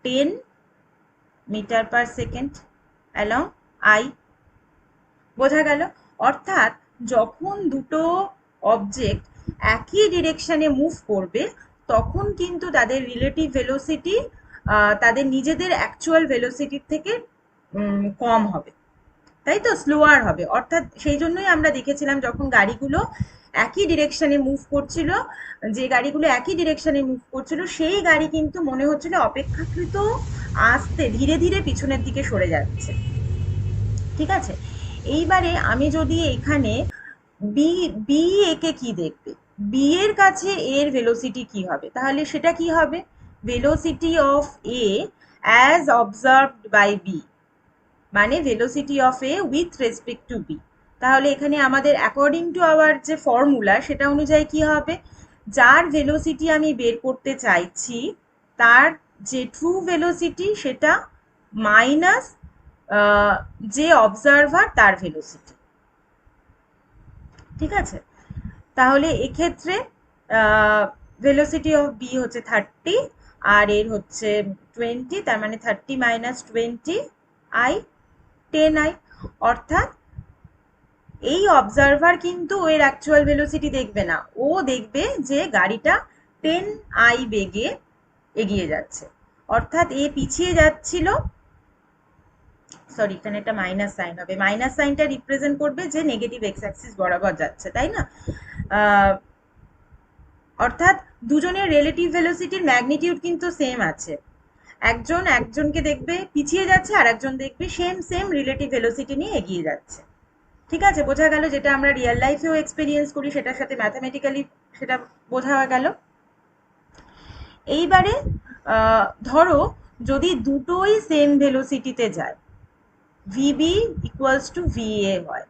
10 metre per second along I. বোঝা গেল? অর্থাৎ যখন দুটো অবজেক্ট একই ডিরেকশনে মুভ করবে তখন কিন্তু তাদের রিলেটিভ ভেলোসিটি তাদের নিজেদের অ্যাকচুয়াল ভেলোসিটির থেকে কম হবে, তাই তো, স্লোয়ার হবে। অর্থাৎ সেই জন্যই আমরা দেখেছিলাম যখন গাড়িগুলো একই ডিরেকশনে মুভ করছিল, যে গাড়িগুলো একই ডিরেকশনে মুভ করছিল সেই গাড়ি কিন্তু মনে হচ্ছিল অপেক্ষাকৃত আস্তে ধীরে ধীরে পিছনের দিকে সরে যাচ্ছে। ঠিক আছে, এইবারে আমি যদি এখানে বি বি একে কি দেখবে, বি এর কাছে এর ভেলোসিটি কি হবে, তাহলে সেটা কি হবে, velocity of A as observed by B, মানে velocity of A with respect to B. তাহলে এখানে আমাদের অ্যাকর্ডিং টু আওয়ার যে ফর্মুলা সেটা অনুযায়ী কি হবে, যার ভেলোসিটি আমি বের করতে চাইছি তার যে ট্রু ভেলোসিটি সেটা মাইনাস যে অবজারভার তার ভেলোসিটি। ঠিক আছে, তাহলে এক্ষেত্রে ভেলোসিটি অফ বি হচ্ছে 30 আর এর হচ্ছে 20, তার মানে 30 মাইনাস 20 I 10I। অর্থাৎ এই অবজারভার কিন্তু এর অ্যাকচুয়াল ভেলোসিটি দেখবে না, ও দেখবে যে গাড়িটা 10I বেগে এগিয়ে যাচ্ছে, অর্থাৎ এ পিছিয়ে যাচ্ছিল। সরি, এখানে একটা মাইনাস সাইন হবে, মাইনাস সাইনটা রিপ্রেজেন্ট করবে যে নেগেটিভ এক্স অ্যাক্সিস বরাবর যাচ্ছে, তাই না। অর্থাৎ দুজনের রিলেটিভ ভেলোসিটির ম্যাগনিটিউড কিন্তু সেম আছে, একজন একজনকে দেখবে পিছিয়ে যাচ্ছে আর একজন দেখবে সেম রিলেটিভ ভেলোসিটি নিয়ে এগিয়ে যাচ্ছে। ঠিক আছে, বোঝা গেল, যেটা আমরা রিয়েল লাইফেও এক্সপেরিয়েন্স করি সেটার সাথে ম্যাথামেটিক্যালি সেটা বোঝা গেল। এইবারে ধরো যদি দুটোই সেম ভেলোসিটিতে যায়, ভিবি ইকুয়ালস টু ভিএ হয়,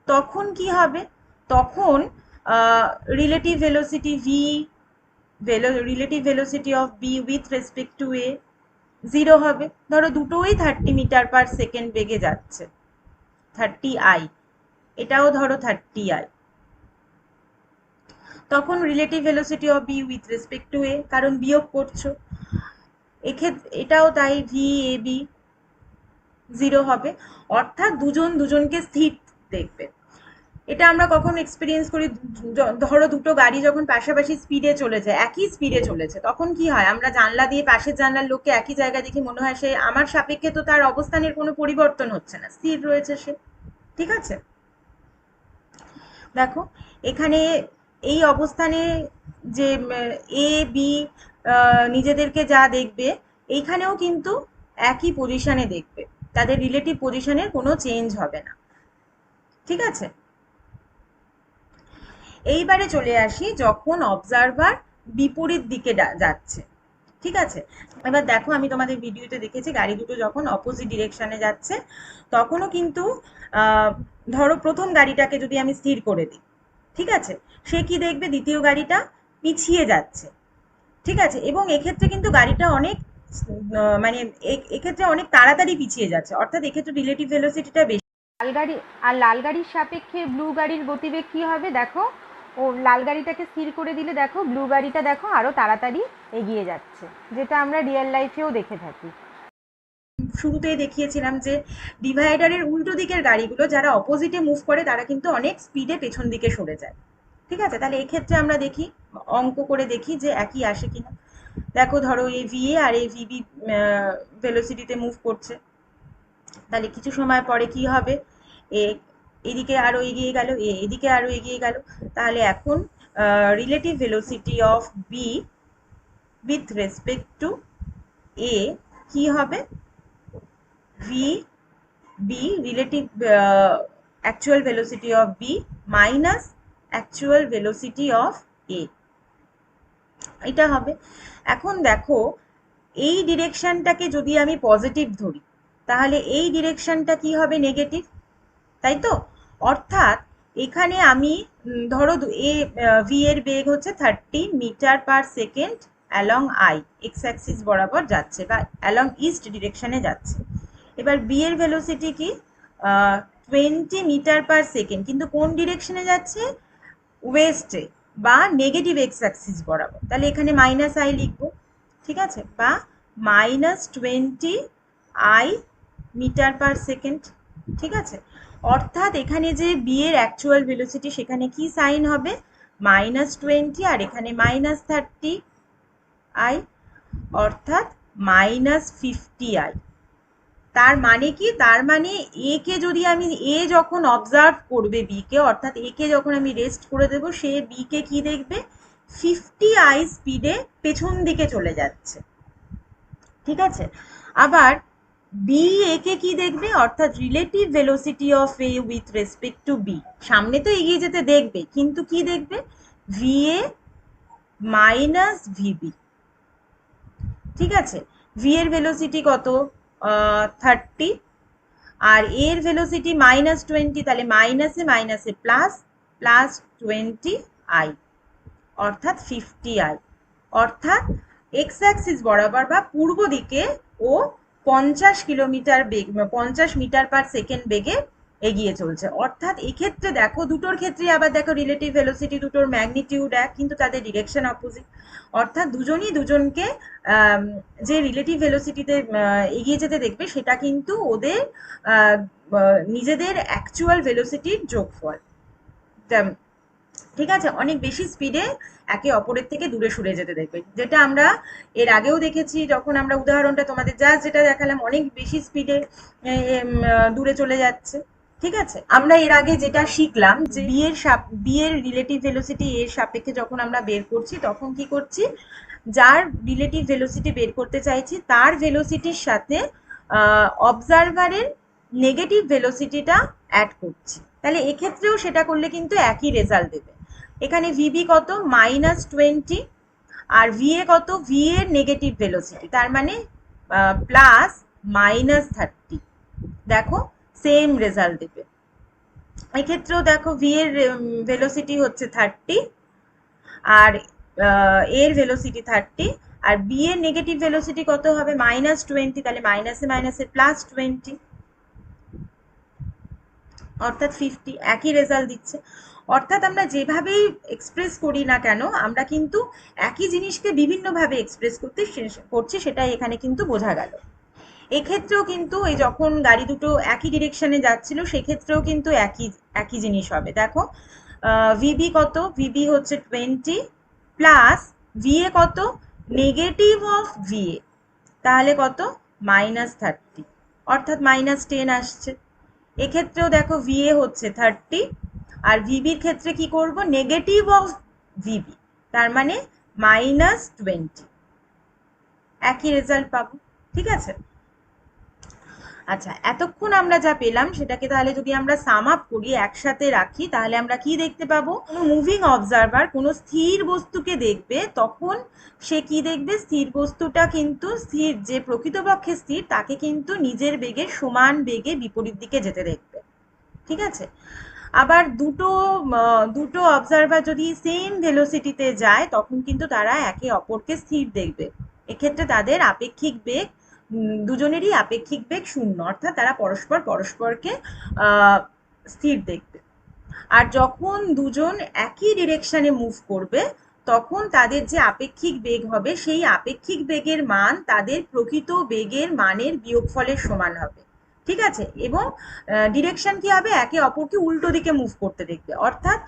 তখন কি হবে, তখন relative velocity V, relative velocity of B with respect to A 0 হবে। ধরো দুটোই 30 মিটার পার সেকেন্ড বেগে যাচ্ছে, 30I, এটাও ধরো 30I, তখন relative velocity of B with respect to A, কারণ বিয়োগ করছো, এক্ষেত্রে এটাও তাই, ভি এ বি 0 হবে। অর্থাৎ দুজন দুজনকে স্থির দেখবে। এটা আমরা কখন এক্সপিরিয়েন্স করি, ধরো দুটো গাড়ি যখন পাশাপাশি স্পিডে চলেছে, একই স্পিডে চলেছে, তখন কি হয়, আমরা জানলা দিয়ে পাশের জানলার লোককে একই জায়গায় দেখি, মনে হয় সে আমার সাপেক্ষে তো তার অবস্থানের কোনো পরিবর্তন হচ্ছে না, স্থির রয়েছে সে। ঠিক আছে, দেখো এখানে এই অবস্থানে যে এ বি নিজেদেরকে যা দেখবে, এইখানেও কিন্তু একই পজিশনে দেখবে, তাদের রিলেটিভ পজিশনের কোনো চেঞ্জ হবে না। ঠিক আছে, এইবারে চলে আসি যখন অবজারভার বিপরীত দিকে যাচ্ছে। ঠিক আছে, এবার দেখো আমি তোমাদের ভিডিওতে দেখেছি গাড়ি দুটো যখন অপোজিট ডিরেকশনে যাচ্ছে তখনও কিন্তু ধরো প্রথম গাড়িটাকে যদি আমি স্থির করে দিই, ঠিক আছে, সে কি দেখবে, দ্বিতীয় গাড়িটা পিছিয়ে যাচ্ছে। ঠিক আছে, এবং এক্ষেত্রে কিন্তু গাড়িটা অনেক মানে এক্ষেত্রে অনেক তাড়াতাড়ি পিছিয়ে যাচ্ছে, অর্থাৎ এক্ষেত্রে রিলেটিভ ভেলোসিটিটা বেশি। লাল গাড়ি আর লাল গাড়ির সাপেক্ষে ব্লু গাড়ির গতিবেগ কি হবে দেখো, ও লাল গাড়িটাকে স্থির করে দিলে দেখো ব্লু গাড়িটা দেখো আরো তাড়াতাড়ি এগিয়ে যাচ্ছে, যেটা আমরা রিয়েল লাইফেও দেখে থাকি। শুরুতেই দেখিয়েছিলাম যে ডিভাইডারের উল্টো দিকের গাড়িগুলো যারা অপোজিটে মুভ করে তারা কিন্তু অনেক স্পিডে পেছন দিকে সরে যায়। ঠিক আছে, তাহলে এক্ষেত্রে আমরা দেখি, অঙ্ক করে দেখি যে একই আসে কিনা। দেখো ধরো এই ভিএ আর এই ভিবি ভেলোসিটিতে মুভ করছে, তাহলে কিছু সময় পরে কি হবে, এ এদিকে আরো এগিয়ে গেল, এদিকে আরো এগিয়ে গেল, তাহলে এখন relative velocity of B with respect to A কি হবে, V B relative actual velocity of B minus actual velocity of A, এটা হবে। এখন দেখো এই ডিরেকশনটাকে যদি আমি পজিটিভ ধরি, তাহলে এই ডিরেকশনটা কি হবে, নেগেটিভ, তাই তো? অর্থাৎ এখানে আমি ধরো এ ভি এর বেগ হচ্ছে 30 metre per second along I, X axis বরাবর যাচ্ছে বা অ্যালং ইস্ট ডিরেকশনে যাচ্ছে। এবার বি এর ভেলোসিটি কি, 20 মিটার পার সেকেন্ড, কিন্তু কোন ডিরেকশনে যাচ্ছে, ওয়েস্টে বা নেগেটিভ এক্স অ্যাক্সিস বরাবর, তাহলে এখানে মাইনাস আই লিখবো, ঠিক আছে, বা -20 আই মিটার পার সেকেন্ড, ঠিক আছে। অর্থাৎ এখানে যে বি এর অ্যাকচুয়াল ভেলোসিটি সেখানে কি সাইন হবে, -20 আর এখানে -30 আই, অর্থাৎ -50 আই। তার মানে কি, তার মানে এ কে যদি আমি, এ যখন অবজার্ভ করবে বি কে, অর্থাৎ এ কে যখন আমি রেস্ট করে দেব, সে বি কে কি দেখবে, 50 আই স্পিডে পেছন দিকে চলে যাচ্ছে, ঠিক আছে। আবার বি এ কে কি দেখবে, অর্থাৎ relative velocity of A with respect to B, সামনে তো এগিয়ে যেতে দেখবে, কিন্তু কি দেখবে, ভি এ মাইনাস ভিবি, ঠিক আছে। ভি এর ভেলোসিটি কত, 30, আর এর ভেলোসিটি -20, তাহলে মাইনাসে মাইনাসে প্লাস, +20 আই, অর্থাৎ 50 আই। অর্থাৎ এক্স অ্যাক্সিস বরাবর বা পূর্ব দিকে ও 50 কিলোমিটার বেগ, 50 মিটার পার সেকেন্ড বেগে এগিয়ে চলছে। অর্থাৎ এক্ষেত্রে দেখো, দুটোর ক্ষেত্রে আবার দেখো রিলেটিভ ভেলোসিটি দুটোর ম্যাগনিটিউড এক, কিন্তু তাদের ডিরেকশন অপোজিট। অর্থাৎ দুজনই দুজনকে যে রিলেটিভ ভেলোসিটিতে এগিয়ে যেতে দেখবে, সেটা কিন্তু ওদের নিজেদের অ্যাকচুয়াল ভেলোসিটির যোগফল, ঠিক আছে। অনেক বেশি স্পিডে একে অপরের থেকে দূরে সরে যেতে দেখবে, যেটা আমরা এর আগেও দেখেছি, যখন আমরা উদাহরণটা তোমাদের জাস্ট যেটা দেখালাম, অনেক বেশি স্পিডে দূরে চলে যাচ্ছে, ঠিক আছে। আমরা এর আগে যেটা শিখলাম যে বি এর রিলেটিভ ভেলোসিটি এর সাপেক্ষে যখন আমরা বের করছি, তখন কি করছি, যার রিলেটিভ ভেলোসিটি বের করতে চাইছি তার ভেলোসিটির সাথে অবজারভারের নেগেটিভ ভেলোসিটিটা অ্যাড করছি, তাহলে এক্ষেত্রেও সেটা করলে কিন্তু একই রেজাল্ট দেবে। এখানে ভিবি কত, -20, আর ভি এ কত, ভি এর নেগেটিভ ভেলোসিটি, তার মানে প্লাস -30, দেখো সেম রেজাল্ট দেবে। এক্ষেত্রেও দেখো ভি এর ভেলোসিটি হচ্ছে 30, আর এর ভেলোসিটি 30, আর বি এর নেগেটিভ ভেলোসিটি কত হবে, -20, তাহলে মাইনাসে মাইনাসে +20, অর্থাৎ 50, একই রেজাল্ট দিচ্ছে। অর্থাৎ আমরা যেভাবেই এক্সপ্রেস করি না কেন, আমরা কিন্তু একই জিনিসকে বিভিন্নভাবে এক্সপ্রেস করছি, সেটাই এখানে কিন্তু বোঝা গেল। এক্ষেত্রেও কিন্তু এই যখন গাড়ি দুটো একই ডিরেকশনে যাচ্ছিল, সেক্ষেত্রেও কিন্তু একই জিনিস হবে। দেখো ভিবি কত, ভিবি হচ্ছে 20 প্লাস ভিএ কত, নেগেটিভ অফ ভিএ, তাহলে কত, -30, অর্থাৎ -10 আসছে। এক্ষেত্রেও দেখো ভিএ হচ্ছে 30, আর ভিবির ক্ষেত্রে কি করব, নেগেটিভ অফ ভিবি, তার মানে -20, একই রেজাল্ট পাবো, ঠিক আছে। আচ্ছা, এতক্ষণ আমরা যা পেলাম সেটাকে তাহলে যদি আমরা সাম আপ করি, একসাথে রাখি, তাহলে আমরা কি দেখতে পাবো, কোনো মুভিং অবজারভার কোনো স্থির বস্তুকে দেখবে, তখন সে কি দেখবে, স্থির বস্তুটা কিন্তু স্থির, যে প্রকৃতপক্ষে স্থির তাকে কিন্তু নিজের বেগে সমান বেগে বিপরীত দিকে যেতে দেখবে, ঠিক আছে। আবার দুটো অবজারভার যদি সেম ভেলোসিটিতে যায়, তখন কিন্তু তারা একে অপরকে স্থির দেখবে। এক্ষেত্রে তাদের আপেক্ষিক বেগ, দুজনেরই আপেক্ষিক বেগ 0, অর্থাৎ তারা পরস্পরকে স্থির দেখবে। আর যখন দুজন একই ডিরেকশনে মুভ করবে, তখন তাদের যে আপেক্ষিক বেগ হবে, সেই আপেক্ষিক বেগের মান তাদের প্রকৃত বেগের মানের বিয়োগফলের সমান হবে, ঠিক আছে, এবং ডিরেকশন কি হবে, একে অপরকে উল্টো দিকে মুভ করতে দেখবে। অর্থাৎ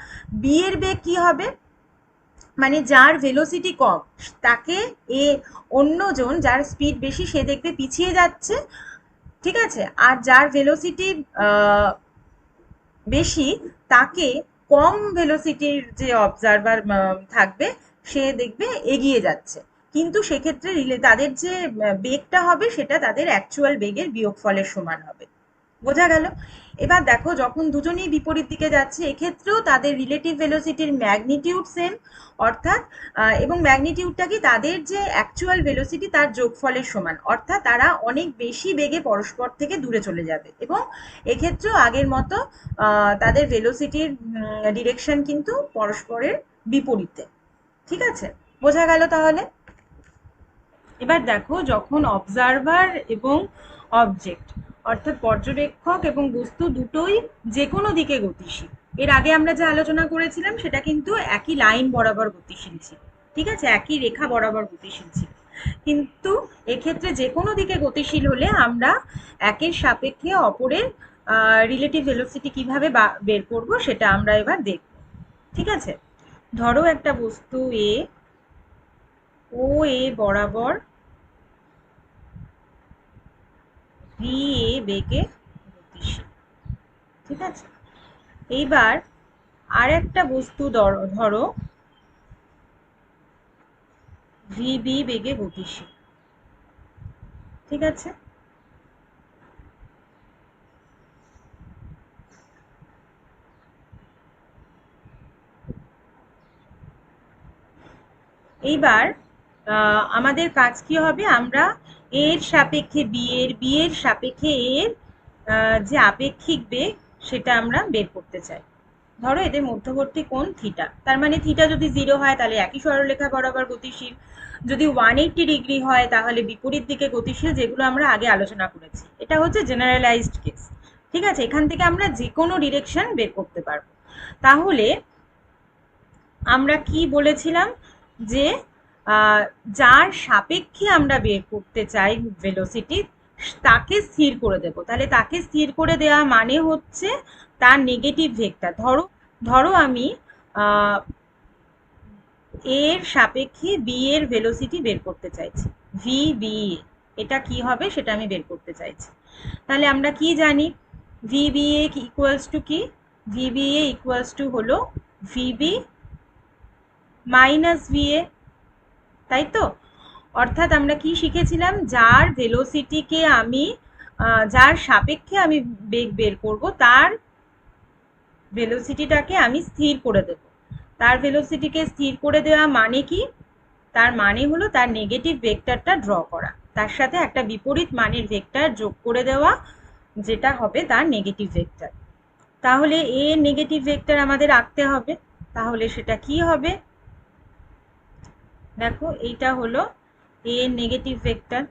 বি এর বেগ কি হবে, মানে যার ভেলোসিটি কম তাকে অন্যজন যার স্পিড বেশি সে দেখবে পিছিয়ে যাচ্ছে, ঠিক আছে, আর যার ভেলোসিটি বেশি তাকে কম ভেলোসিটির যে অবজারভার থাকবে সে দেখবে এগিয়ে যাচ্ছে। কিন্তু সেক্ষেত্রে তাদের যে বেগটা হবে সেটা তাদের অ্যাকচুয়াল বেগের বিয়োগফলের সমান হবে। বোঝা গেল? এবার দেখো যখন দুজনেই বিপরীত দিকে যাচ্ছে এক্ষেত্রেও তাদের রিলেটিভ ভেলোসিটির ম্যাগনিটিউড সেম, অর্থাৎ এবং ম্যাগনিটিউডটা কি তাদের যে অ্যাকচুয়াল ভেলোসিটি তার যোগফলের সমান, অর্থাৎ তারা অনেক বেশি বেগে পরস্পর থেকে দূরে চলে যাবে। এবং এক্ষেত্রেও আগের মতো তাদের ভেলোসিটির ডিরেকশন কিন্তু পরস্পরের বিপরীতে। ঠিক আছে, বোঝা গেল তাহলে? এবার দেখো যখন অবজারভার এবং অবজেক্ট অর্থাৎ পর্যবেক্ষক এবং বস্তু দুটোই যে কোনো দিকে গতিশীল, এর আগে আমরা যে আলোচনা করেছিলাম সেটা কিন্তু একই লাইন বরাবর গতিশীল ছিল, ঠিক আছে, একই রেখা বরাবর গতিশীল ছিল। কিন্তু এক্ষেত্রে যে কোনো দিকে গতিশীল হলে আমরা একের সাপেক্ষে অপরের রিলেটিভ ভেলোসিটি কিভাবে বের করব সেটা আমরা এবার দেখব। ঠিক আছে, ধরো একটা বস্তু এ ও এ বরাবর ভি এ বেগে গতিশীল। ঠিক আছে, এইবার আর একটা বস্তু ধরো ভি বি বেগে গতিশীল। ঠিক আছে, এইবার আমাদের কাজ কি হবে, আমরা এর সাপেক্ষে বি এর সাপেক্ষে এর যে আপেক্ষিক বেগ সেটা আমরা বের করতে চাই। ধরো এদের মধ্যবর্তী কোণ থিটা, তার মানে থিটা যদি 0 হয় তাহলে একই সরলরেখা বরাবর গতিশীল, যদি 180 ডিগ্রি হয় তাহলে বিপরীত দিকে গতিশীল, যেগুলো আমরা আগে আলোচনা করেছি। এটা হচ্ছে জেনারেলাইজড কেস। ঠিক আছে, এখান থেকে আমরা যে কোনো ডিরেকশন বের করতে পারবো। তাহলে আমরা কি বলেছিলাম যে যার সাপেক্ষে আমরা বের করতে চাই ভেলোসিটি তাকে স্থির করে দেব। তাহলে তাকে স্থির করে দেওয়া মানে হচ্ছে তার নেগেটিভ ভেক্টর। ধরো আমি এর সাপেক্ষে বি এর ভেলোসিটি বের করতে চাইছি, ভি বি এ, এটা কি হবে সেটা আমি বের করতে চাইছি। তাহলে আমরা কি জানি, V B A equals to কি, V B A equals to হলো ভিবি মাইনাস ভি এ, তাই তো? অর্থাৎ আমরা কি শিখেছিলাম, যার ভেলোসিটিকে আমি যার সাপেক্ষে আমি বেগ বের করব তার ভেলোসিটিটাকে আমি স্থির করে দেব। তার ভেলোসিটিকে স্থির করে দেওয়া মানে কি, তার মানে হলো তার নেগেটিভ ভেক্টরটা ড্র করা, তার সাথে একটা বিপরীত মানের ভেক্টর যোগ করে দেওয়া, যেটা হবে তার নেগেটিভ ভেক্টর। তাহলে এ নেগেটিভ ভেক্টর আমাদের আঁকতে হবে। তাহলে সেটা কি হবে, দেখো এইটা হলো a negative vector,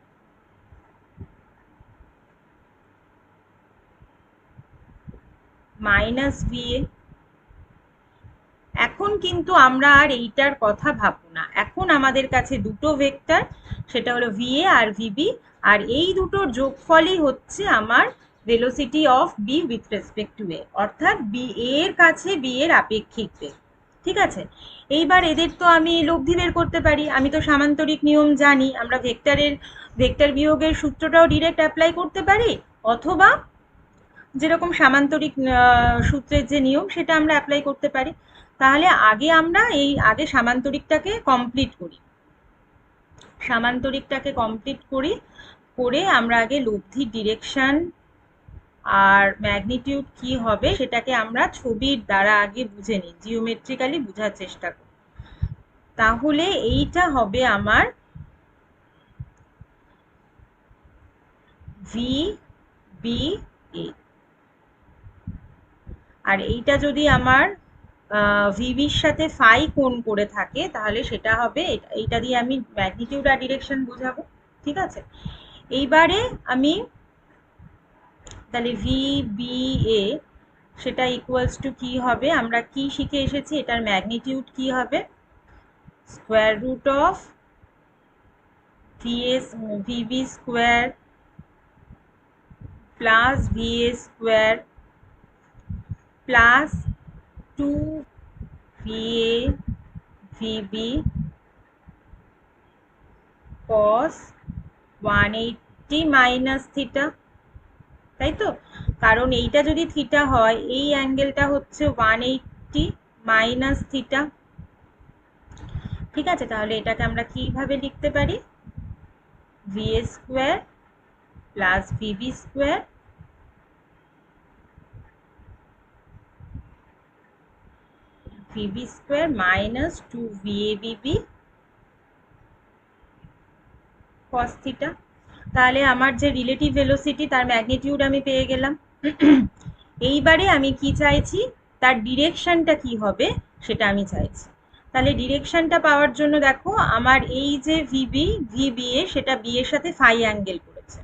minus V A. এখন কিন্তু আমরা আর এইটার কথা ভাববো না, এখন আমাদের কাছে দুটো ভেক্টর, সেটা হলো ভি এ আর ভিবি, আর এই দুটোর যোগফলই হচ্ছে আমার velocity of B with respect to A, অর্থাৎ বি এর কাছে বি এর আপেক্ষিক বেগ। ঠিক আছে, এইবার এদের তো আমি লব্ধি বের করতে পারি, আমি তো সামান্তরিক নিয়ম জানি, আমরা ভেক্টর বিয়োগের সূত্রটাও ডিরেক্ট অ্যাপ্লাই করতে পারি, অথবা যেরকম সামান্তরিক সূত্রের যে নিয়ম সেটা আমরা অ্যাপ্লাই করতে পারি। তাহলে আগে সামান্তরিকটাকে কমপ্লিট করি, করে আমরা আগে লব্ধির ডিরেকশন আর ম্যাগনিটিউড কি হবে সেটাকে আমরা ছবির দ্বারা আগে বুঝে নিই, জিওমেট্রিক্যালি বোঝার চেষ্টা করি। তাহলে এইটা হবে আমার ভি বি এ, আর এইটা যদি আমার ভিবির সাথে ফাই কোণ করে থাকে তাহলে সেটা হবে, এইটা দিয়ে আমি ম্যাগনিটিউড আর ডিরেকশন বোঝাবো। ঠিক আছে, এইবারে আমি তাহলে ভি বি এ সেটা ইকুয়ালস টু কি হবে, আমরা কি শিখে এসেছি, এটার ম্যাগনিটিউড কি হবে, square root of VB square plus VA square plus 2 VA VB cos 180 minus theta, তাই তো? কারণ এইটা যদি থিটা হয়, এই অ্যাঙ্গেলটা হচ্ছে 180 মাইনাস থিটা। ঠিক আছে, তাহলে এটাকে আমরা কিভাবে লিখতে পারি? VA square plus VB square VB square minus 2 VABB cos থিটা। তাহলে আমার যে রিলেটিভ ভেলোসিটি তার ম্যাগনিটিউড আমি পেয়ে গেলাম। এইবারে আমি কি চাইছি, তার ডিরেকশনটা কি হবে সেটা আমি চাইছি। তাহলে ডিরেকশনটা পাওয়ার জন্য দেখো আমার এই যে VBA সেটা B এর সাথে ফাই অ্যাঙ্গেল করেছে,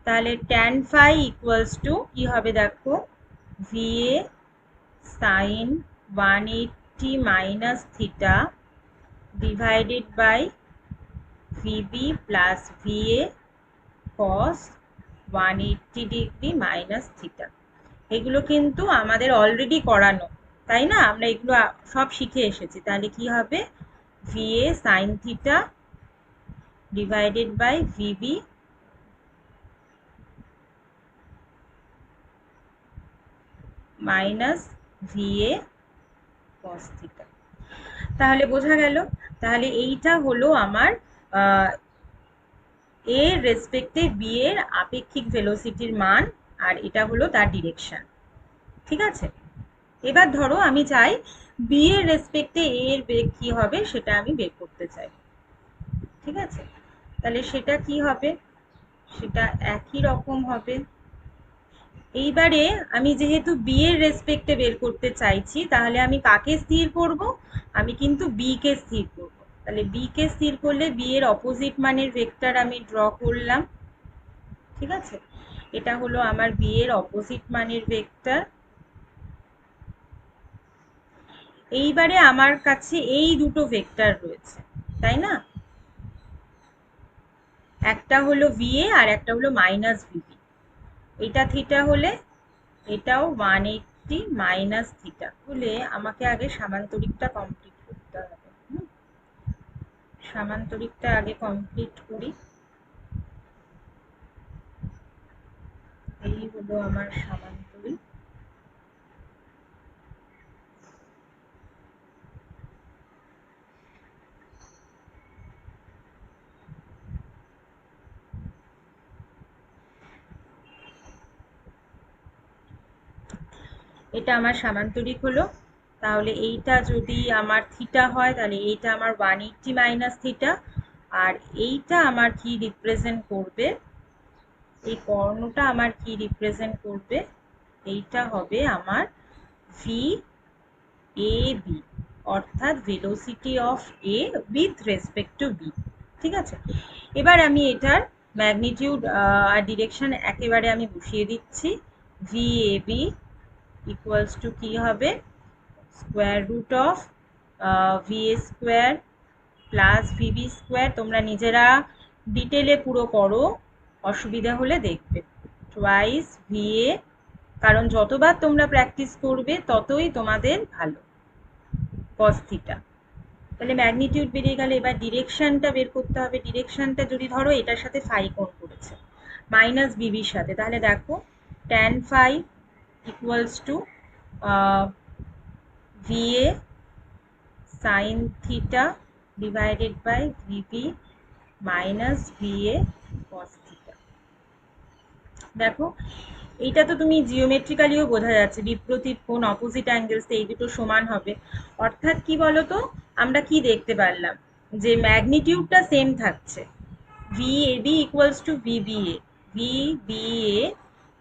তাহলে tan phi ইকুয়ালস টু কি হবে দেখো, VA sin 180 মাইনাস থিটা divided by VB plus VA cos 180 degree minus theta. এগুলো কিন্তু আমাদের অলরেডি করানো, তাই না? আমরা এগুলো সব শিখে এসেছি। তাহলে কি হবে, VA sin থিটা divided by VB minus VA cos থিটা। তাহলে বোঝা গেল, তাহলে এইটা হলো আমার এ রেসপেক্টে বি এর আপেক্ষিক ভেলোসিটির মান, আর এটা হলো তার ডিরেকশন। ঠিক আছে, এবার ধরো আমি চাই বি এর রেসপেক্টে এ এর বেগ কি হবে সেটা আমি বের করতে চাই। ঠিক আছে, তাহলে সেটা কি হবে, সেটা একই রকম হবে। এইবারে আমি যেহেতু বি এর রেসপেক্টে বের করতে চাইছি, তাহলে আমি কাকে স্থির করব, আমি কিন্তু বি কে স্থির করব। তাহলে বি কে স্থির করলে বি এর অপোজিট মানের ভেক্টর আমি ড্র করলাম। ঠিক আছে, এটা হলো আমার বি এর অপোজিট মানের ভেক্টর। এইবারে আমার কাছে এই দুটো ভেক্টর রয়েছে, তাই না? একটা হলো VA আর একটা হলো মাইনাস VB। এটা থিটা হলে এটাও 180 মাইনাস থিটা হলে আমাকে আগে সামান্তরিকটা কমপ্লিট করতে হবে। সামান্তরিকটা আগে কমপ্লিট করি। এই হলো আমার সামান্তরিক। এটা আমার সামান্তরিক হলো। তাহলে এইটা যদি আমার থিটা হয়, তাহলে এইটা আমার 180 মাইনাস থিটা, আর এইটা আমার কি রিপ্রেজেন্ট করবে, এই কর্ণটা আমার কি রিপ্রেজেন্ট করবে, এইটা হবে আমার VAB, অর্থাৎ velocity of A with respect two B। ঠিক আছে, এবার আমি এটার ম্যাগনিটিউড আর ডিরেকশন একেবারে আমি বসিয়ে দিচ্ছি। VAB ইকুয়ালস টু কি হবে, square root of VA square plus VB square. তোমরা নিজেরা ডিটেলে পুরো করো, অসুবিধা হলে দেখবে। টুয়াইস VA, কারণ যতবার তোমরা প্র্যাকটিস করবে ততই তোমাদের ভালো, cos থিটা। তাহলে ম্যাগনিটিউড বেরিয়ে গেল। এবার ডিরেকশনটা বের করতে হবে। ডিরেকশনটা যদি ধরো এটার সাথে ফাই কোণ করেছে মাইনাস বিবির সাথে, তাহলে দেখো tan phi equals to VA sin থিটা divided by VB minus VA cos থিটা। দেখো এইটা তো তুমি জিওমেট্রিক্যালিও বোঝা যাচ্ছে, বিপরীত কোণ অপোজিট অ্যাঙ্গেলস এই দুটো সমান হবে। অর্থাৎ কি বলতো, আমরা কি দেখতে পারলাম, যে ম্যাগনিটিউডটা সেম থাকছে। VAB equals two VBA, VBA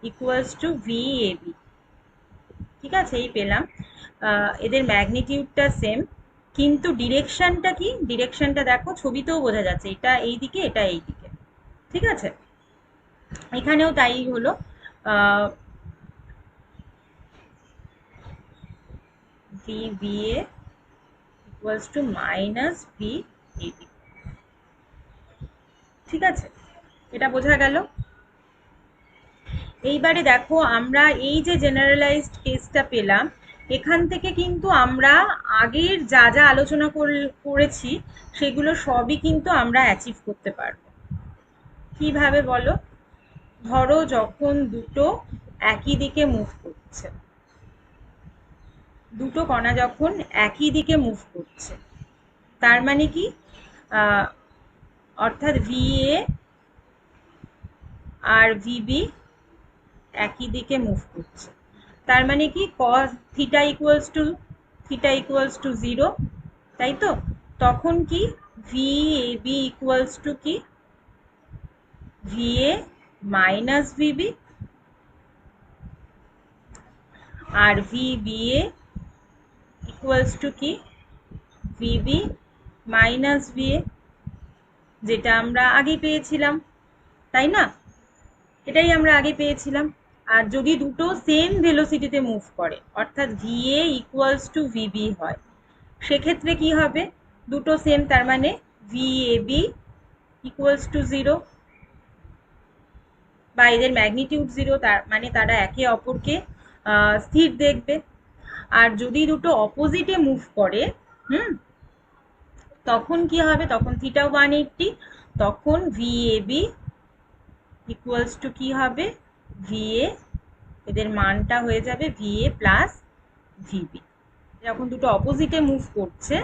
equals two VAB। ঠিক আছে, এই পেলাম, এদের ম্যাগনিটিউডটা সেম, কিন্তু ডিরেকশনটা কি, ডিরেকশনটা দেখো ছবিতেও বোঝা যাচ্ছে, এটা এই দিকে এটা এই দিকে। ঠিক আছে, এখানেও তাই হলো। VBA equals to minus VAB। ঠিক আছে, এটা বোঝা গেল। এইবারে দেখো আমরা এই যে জেনারেলাইজড কেসটা পেলাম, এখান থেকে কিন্তু আমরা আগের যা যা আলোচনা করেছি সেগুলো সবই কিন্তু আমরা অ্যাচিভ করতে পারবো। কিভাবে বলো? ধরো যখন দুটো একই দিকে মুভ করছে, দুটো কণা যখন একই দিকে মুভ করছে, তার মানে কি অর্থাৎ VA আর VB একই দিকে মুভ করছে, তার মানে কি cos থিটা ইকুয়ালস টু 0, তাই তো? তখন কি VAB ইকুয়ালস টু কি VA মাইনাস VB, আর VBA ইকুয়ালস টু কি VB মাইনাস VA, যেটা আমরা আগে পেয়েছিলাম, তাই না? এটাই আমরা আগে পেয়েছিলাম। আর যদি দুটো সেম ভেলোসিটিতে মুভ করে অর্থাৎ VA ইকুয়ালস টু VB হয়, সেক্ষেত্রে কি হবে? দুটো সেম, তার মানে VAB ইকুয়ালস টু 0 বা এদের ম্যাগনিটিউড 0, তার মানে তারা একে অপরকে স্থির দেখবে। আর যদি দুটো অপোজিটে মুভ করে তখন কি হবে? তখন থিটা 180, তখন VAB ইকুয়ালস টু কি হবে VA, এদের মানটা হয়ে যাবে VA প্লাস VB। যখন দুটো অপোজিটে মুভ করছে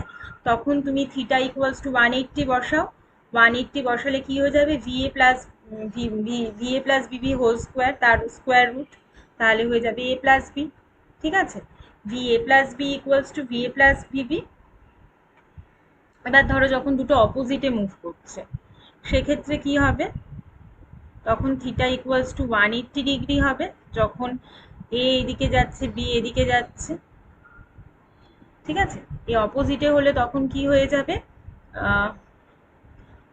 তখন তুমি থিটা ইকুয়ালস টু 180 বসাও, 180 বসালে কি হয়ে যাবে? VA plus BB whole square, তার স্কোয়ার রুট, তাহলে হয়ে যাবে A প্লাস B। ঠিক আছে, VA plus B equals to VA plus BB। এবার ধরো যখন দুটো অপোজিটে মুভ করছে সেক্ষেত্রে কি হবে? তখন থিটা ইকুয়ালস টু 180 ডিগ্রি হবে, যখন A এদিকে যাচ্ছে B এদিকে যাচ্ছে। ঠিক আছে, এই অপোজিটে হলে তখন কি হয়ে যাবে?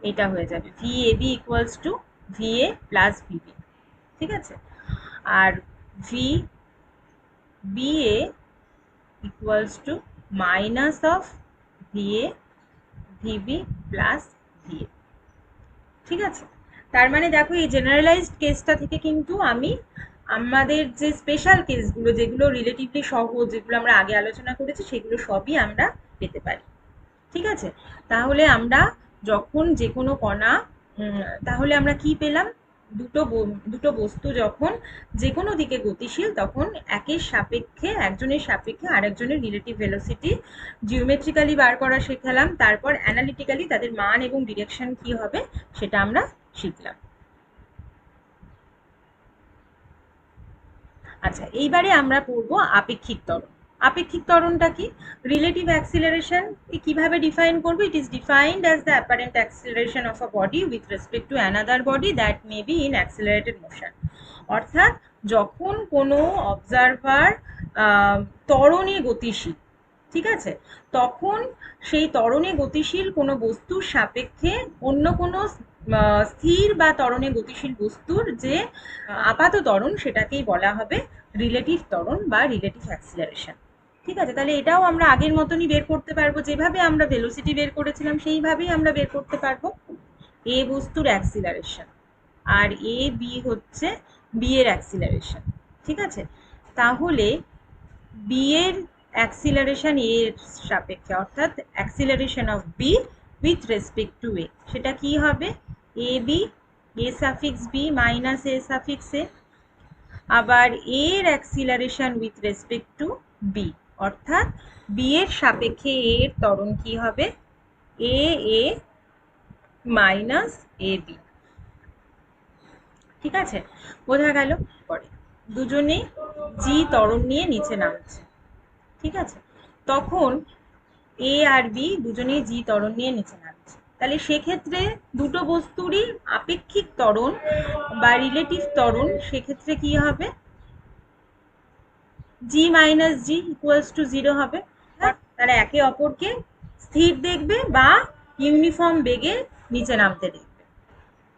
এটা হয়ে যাবে VAB equals to VA plus BB। ঠিক আছে, আর VBA equals two minus of VA VB plus VA। ঠিক আছে, তার মানে দেখো এই জেনারেলাইজড কেসটা থেকে কিন্তু আমি আমাদের যে স্পেশাল কেসগুলো, যেগুলো রিলেটিভলি সহজ, যেগুলো আমরা আগে আলোচনা করেছি, সেগুলো সবই আমরা পেতে পারি। ঠিক আছে, তাহলে আমরা যখন যে কোনো কণা, তাহলে আমরা কি পেলাম? দুটো বস্তু যখন যে কোনো দিকে গতিশীল তখন একজনের সাপেক্ষে আরেকজনের রিলেটিভ ভেলোসিটি জিওমেট্রিক্যালি বার করা শেখালাম, তারপর অ্যানালিটিক্যালি তাদের মান এবং ডিরেকশন কি হবে সেটা আমরা শিখলাম। আচ্ছা, এইবারে আমরা পড়বো আপেক্ষিক ত্বরণ। আপেক্ষিক ত্বরণটা কি? রিলেটিভ অ্যাক্সিলারেশন কিভাবে ডিফাইন করব? It is defined as the apparent acceleration of a body with respect to another body that may be in accelerated motion. অর্থাৎ যখন কোনো অবজারভার ত্বরণে গতিশীল, ঠিক আছে, তখন সেই ত্বরণে গতিশীল কোনো বস্তুর সাপেক্ষে অন্য কোনো স্থির বা ত্বরণে গতিশীল বস্তুর যে আপাত ত্বরণ সেটাকেই বলা হবে রিলেটিভ ত্বরণ বা রিলেটিভ অ্যাক্সিলারেশন। ঠিক আছে, তাহলে এটাও আমরা আগের মতনই বের করতে পারবো, যেভাবে আমরা ভেলোসিটি বের করেছিলাম সেইভাবেই আমরা বের করতে পারবো। এ বস্তুর অ্যাক্সিলারেশন আর AB হচ্ছে B এর অ্যাক্সিলারেশন। ঠিক আছে, তাহলে B এর অ্যাক্সিলারেশন A এর সাপেক্ষে, অর্থাৎ acceleration of B with respect two A, সেটা কি হবে? AB A suffix B minus A suffix A। আবার A এর acceleration with respect two B, অর্থাৎ B এর সাপেক্ষে A এর ত্বরণ কি হবে? AA minus AB। ঠিক আছে, বোঝা গেল? পরে দুজনেই G ত্বরণ নিয়ে নিচে নামছে। ঠিক আছে, তখন A আর B দুজনেই G ত্বরণ নিয়ে নিচে নামছে, তাহলে সেক্ষেত্রে দুটো বস্তুরই আপেক্ষিক ত্বরণ বা রিলেটিভ ত্বরণ সেক্ষেত্রে কি হবে? G minus G equals to 0 হবে। তারা একে অপরকে স্থির দেখবে বা ইউনিফর্ম বেগে নিচে নামতে দেখবে।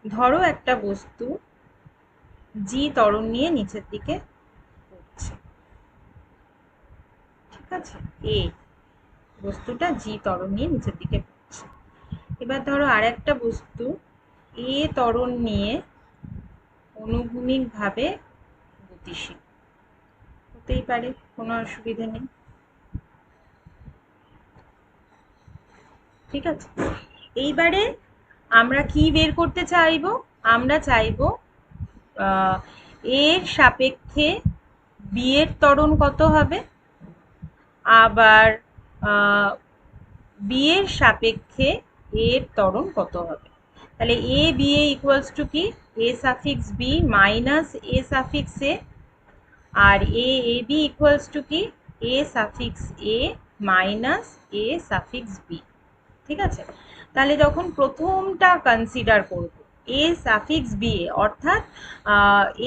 ধরো একটা বস্তু G ত্বরণ নিয়ে নিচের দিকে পড়ছে, ঠিক আছে, A বস্তুটা G ত্বরণ নিয়ে নিচের দিকে পড়ছে। এবার ধরো আরেকটা বস্তু A ত্বরণ নিয়ে অনুভূমিকভাবে গতিশীল, হতেই পারে, কোনো অসুবিধা নেই। ঠিক আছে, এইবারে আমরা কি বের করতে চাইবো? আমরা চাইবো এর সাপেক্ষে বি এর ত্বরণ কত হবে, আবার বি এর সাপেক্ষে এর ত্বরণ কত হবে। তাহলে A B A equals to কি, A suffix B minus A suffix A, আর A A B equals to কি, A suffix A minus A suffix B. ঠিক আছে, তাহলে যখন প্রথমটা কনসিডার করব, এ সাফিক্স বি এ অর্থাৎ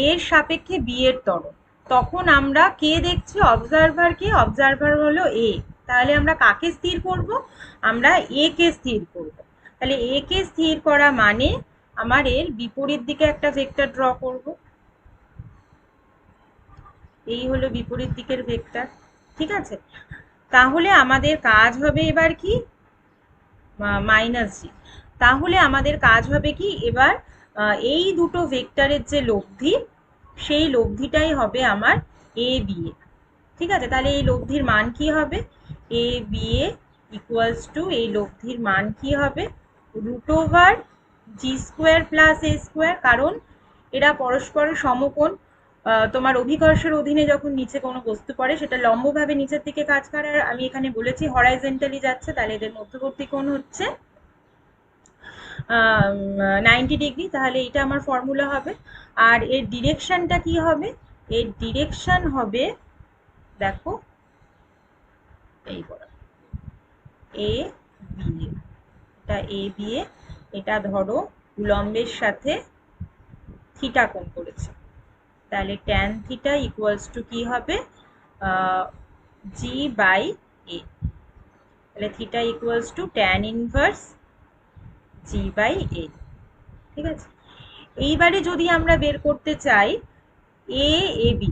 এর সাপেক্ষে বি এর ত্বরণ, তখন আমরা কে দেখছি, অবজারভারকে, অবজারভার হলো এ। তাহলে আমরা কাকে স্থির করব, আমরা এ কে স্থির করব। তাহলে এ কে স্থির করা মানে আমার এর বিপরীত দিকে একটা ভেক্টর ড্র করব, এই হলো বিপরীত দিকের ভেক্টর। ঠিক আছে, তাহলে আমাদের কাজ হবে এবার কি, মাইনাস জি। তাহলে আমাদের কাজ হবে কি, এবার এই দুটো ভেক্টরের যে লব্ধি, সেই লব্ধিটাই হবে আমার এ বি এ। ঠিক আছে, তাহলে এই লব্ধির মান কি হবে, এ বি এ ইকুয়ালস টু, এই লব্ধির মান কি হবে, root over G square plus এ স্কোয়ার, কারণ এরা পরস্পরের সমকোণ। তোমার অভিকর্ষের অধীনে যখন নিচে কোনো বস্তু পড়ে সেটা লম্বভাবে নিচের দিকে কাজ করে, আর আমি এখানে বলেছি হরাইজেন্টালি যাচ্ছে, তাহলে এদের মধ্যবর্তী কোণ হচ্ছে 90 ডিগ্রি। তাহলে এটা আমার ফর্মুলা হবে। আর এর ডিরেকশনটা কি হবে, এর ডিরেকশন হবে, দেখো এই বড় এ বি এ, এটা এ বি এ, এটা ধরো উলম্বের সাথে থিটা কোণ করেছে, তাহলে ট্যান থিটা ইকুয়ালস টু কি হবে, জি বাই এ। তাহলে theta equals to tan inverse G by A. ঠিক আছে, এইবারে যদি আমরা বের করতে চাই এ এ বি,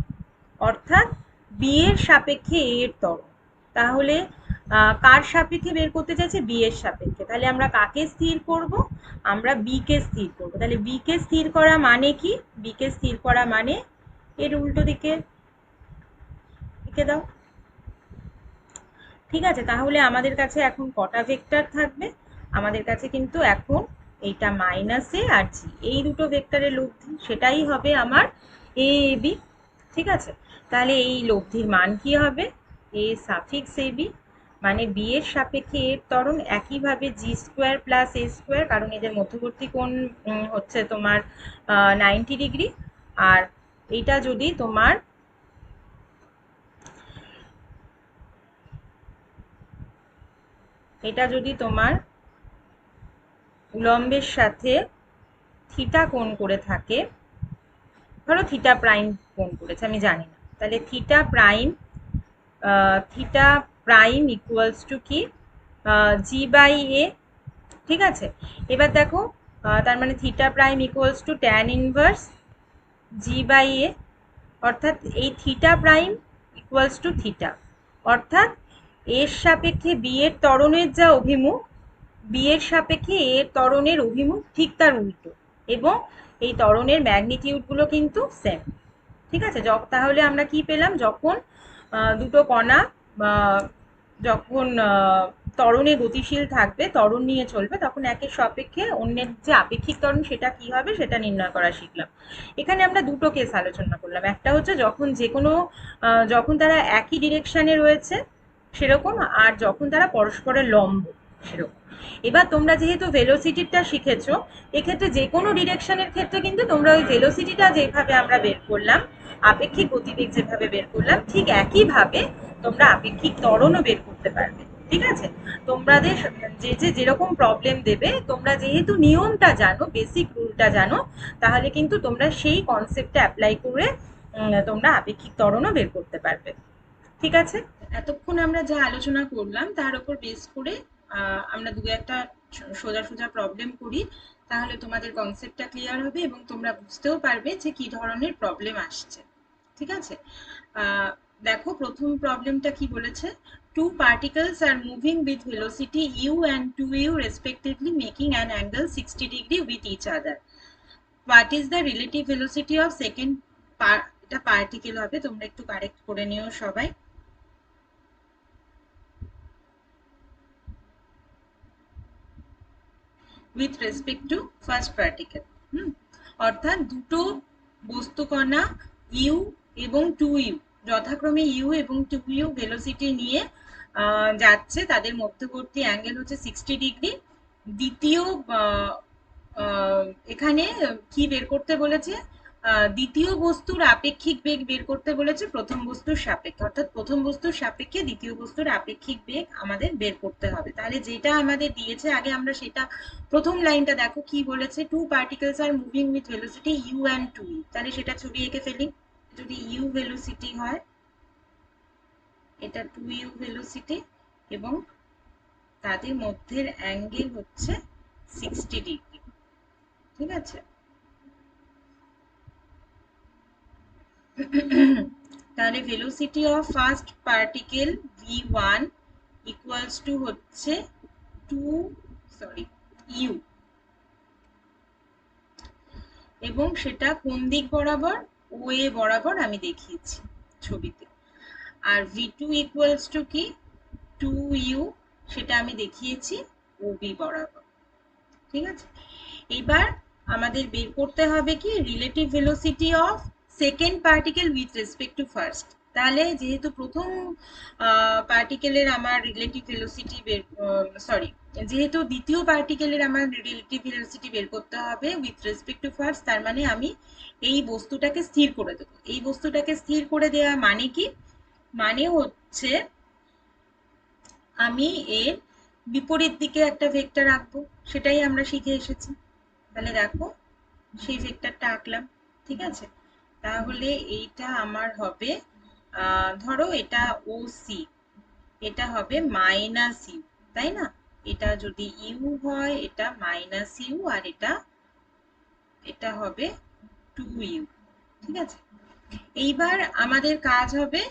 অর্থাৎ বি এর সাপেক্ষে এ এর ত্বরণ, তাহলে কার সাপেক্ষে বের করতে চাইছে, বি এর সাপেক্ষে। তাহলে আমরা কাকে স্থির করব, আমরা বি কে স্থির করব। তাহলে বি কে স্থির করা মানে কি, বি কে স্থির করা মানে এর উল্টো দিকে লিখে দাও। ঠিক আছে, তাহলে আমাদের কাছে এখন কটা ভেক্টর থাকবে, আমাদের কাছে কিন্তু এখন এইটা মাইনাস এ আর জি, এই দুটো ভেক্টরের লব্ধি, সেটাই হবে আমার এ বি। ঠিক আছে, তাহলে এই লব্ধির মান কি হবে, এ সাফিক্স এ বি, মানে বি এর সাপেক্ষে এর ত্বরণ, একইভাবে জি স্কোয়ার প্লাস এ স্কোয়ার, কারণ এদের মধ্যবর্তী কোণ হচ্ছে তোমার 90 ডিগ্রি। আর এইটা যদি তোমার উলম্বের সাথে থিটা কোণ করে থাকে, ধরো থিটা প্রাইম কোণ করেছে, আমি জানি না, তাহলে থিটা প্রাইম ইকুয়ালস টু কি, জি বাই এ। ঠিক আছে, এবার দেখো তার মানে theta prime equals to tan inverse G by A, অর্থাৎ এই theta prime equals to theta, অর্থাৎ এর সাপেক্ষে বি এর ত্বরণের যা অভিমুখ, বি এর সাপেক্ষে এর ত্বরণের অভিমুখ ঠিক তার উল্টো, এবং এই ত্বরণের ম্যাগনিটিউডগুলো কিন্তু সেম। ঠিক আছে, তাহলে আমরা কি পেলাম, যখন দুটো কণা যখন ত্বরণে গতিশীল থাকবে, ত্বরণ নিয়ে চলবে, তখন একের সাপেক্ষে অন্যের যে আপেক্ষিক ত্বরণ সেটা কি হবে সেটা নির্ণয় করা শিখলাম। এখানে আমরা দুটো কেস আলোচনা করলাম, একটা হচ্ছে যখন যে কোনো যখন তারা একই ডিরেকশনে রয়েছে সেরকম, আর যখন তারা পরস্পরের লম্ব সেরকম। এবার তোমরা যেহেতু ভেলোসিটিটা শিখেছো, এক্ষেত্রে যে কোনো ডিরেকশনের ক্ষেত্রে কিন্তু তোমরা ওই ভেলোসিটিটা যেভাবে আমরা বের করলাম, আপেক্ষিক গতিবেগ যেভাবে বের করলাম, ঠিক একইভাবে তোমরা আপেক্ষিক ত্বরণও বের করতে পারবে। ঠিক আছে, তোমাদের যেরকম প্রবলেম দেবে, তোমরা যেহেতু নিয়মটা জানো, বেসিক রুলটা জানো, তাহলে কিন্তু তোমরা সেই কনসেপ্টটা অ্যাপ্লাই করে তোমরা আপেক্ষিক ত্বরণও বের করতে পারবে। ঠিক আছে, এতক্ষণ আমরা যা আলোচনা করলাম তার উপর বেস করে আমরা দু একটা সোজা সোজা প্রবলেম করি, তাহলে তোমাদের কনসেপ্টটা ক্লিয়ার হবে এবং তোমরা বুঝতেও পারবে যে কি ধরনের প্রবলেম আসছে। ঠিক আছে, দেখো প্রথম প্রবলেমটা কি বলেছে, two particles are moving with velocity u and 2u respectively, making an angle 60 degree with each other. What is the relative velocity of second পরেরটা পার্টিকেল হবে, তোমরা একটু কারেক্ট করে নিও সবাই। With respect two first particle, অর্থাৎ দুটো বস্তুকণা you এবং টু ইউ যথাক্রমে ইউ এবং টু ইউ ভেলোসিটি নিয়ে যাচ্ছে, তাদের মধ্যবর্তী অ্যাঙ্গেল হচ্ছে 60°। দ্বিতীয় এখানে কি বের করতে বলেছে, দ্বিতীয় বস্তুর আপেক্ষিক বেগ বের করতে বলেছে প্রথম বস্তুর সাপেক্ষে, অর্থাৎ প্রথম বস্তুর সাপেক্ষে দ্বিতীয় বস্তুর আপেক্ষিক বেগ আমাদের বের করতে হবে। তাহলে যেটা আমাদের দিয়েছে আগে আমরা সেটা, প্রথম লাইনটা দেখো কি বলেছে, two particles are moving with velocity U and two U. তাহলে সেটা ছবি এঁকে ফেলি। যদি ইউ ভেলোসিটি হয়, এটা টু ইউ ভেলোসিটি, এবং তাদের মধ্যের অ্যাঙ্গেল হচ্ছে 60°। ঠিক আছে, তাহলে velocity of first particle v1 equals to হচ্ছে ইউ, এবং সেটা কোন দিক বরাবর, ও এ বরাবর আমি দেখিয়েছি ছবিতে। আর v2 ইকুয়ালস টু কি, 2u, সেটা আমি দেখিয়েছি ওবি বরাবর। ঠিক আছে, এবার আমাদের বের করতে হবে কি, relative velocity of second particle with respect two first. তাহলে যেহেতু প্রথম পার্টিকেলের আমার রিলেটিভ ভেলোসিটি বের, যেহেতু দ্বিতীয় পার্টিকেলের আমার রিলেটিভ ভেলোসিটি বের করতে হবে উইথ রেসপেক্ট টু ফার্স্ট, তার মানে আমি এই বস্তুটাকে স্থির করে দেবো। এই বস্তুটাকে স্থির করে দেওয়া মানে কি, মানে হচ্ছে আমি এর বিপরীত দিকে একটা ভেক্টর আঁকবো, সেটাই আমরা শিখে এসেছি। তাহলে দেখো সেই ভেক্টরটা আঁকলাম। ঠিক আছে, তাহলে এইটা আমার হবে, ধরো এটা ও সি, এটা হবে মাইনাস ইউ, তাই না? এটা যদি ইউ হয় এটা মাইনাস ইউ, আর এটা হবে 2u। ঠিক আছে, এইবার আমাদের কাজ হবে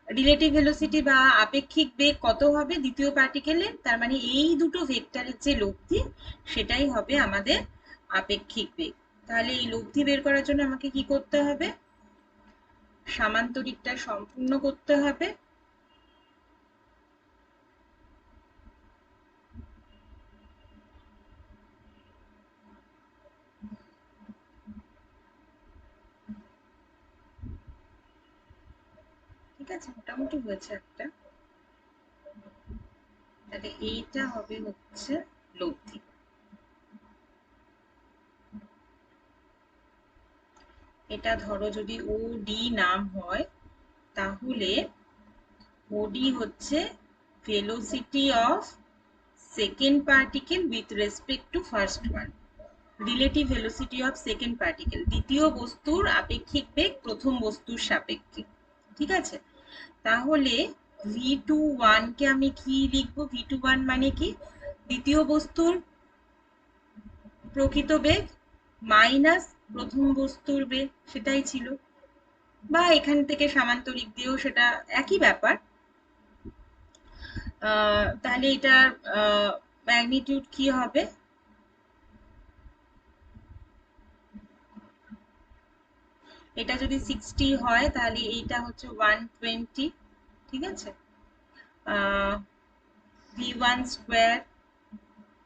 রিলেটিভ ভেলোসিটি বা আপেক্ষিক বেগ কত হবে দ্বিতীয় পার্টিকেলের, তার মানে এই দুটো ভেক্টরের যে লব্ধি সেটাই হবে আমাদের আপেক্ষিক বেগ। তাহলে এই লব্ধি বের করার জন্য আমাকে কি করতে হবে, সামান্তরিকটা সম্পূর্ণ করতে হবে। ঠিক আছে, মোটামুটি হয়েছে একটা। তাহলে এইটা হবে হচ্ছে লব্ধি। এটা ধরো যদি ও ডি নাম হয়, তাহলে ওডি হচ্ছে velocity of second particle with respect two first one, relative velocity of second particle, দ্বিতীয় বস্তুর আপেক্ষিক বেগ প্রথম বস্তুর সাপেক্ষে। ঠিক আছে, তাহলে v21 কে আমি কি লিখবো, v21 মানে কি, দ্বিতীয় বস্তুর প্রকৃত বেগ মাইনাস প্রথম বস্তুর বেগ, সেটাই ছিল, বা এখান থেকে সামান্তরিক দিয়েও সেটা একই ব্যাপার। তাহলে এটার ম্যাগনিটিউড কি হবে, এটা যদি 60 হয় তাহলে এইটা হচ্ছে 120। ঠিক আছে, v1 square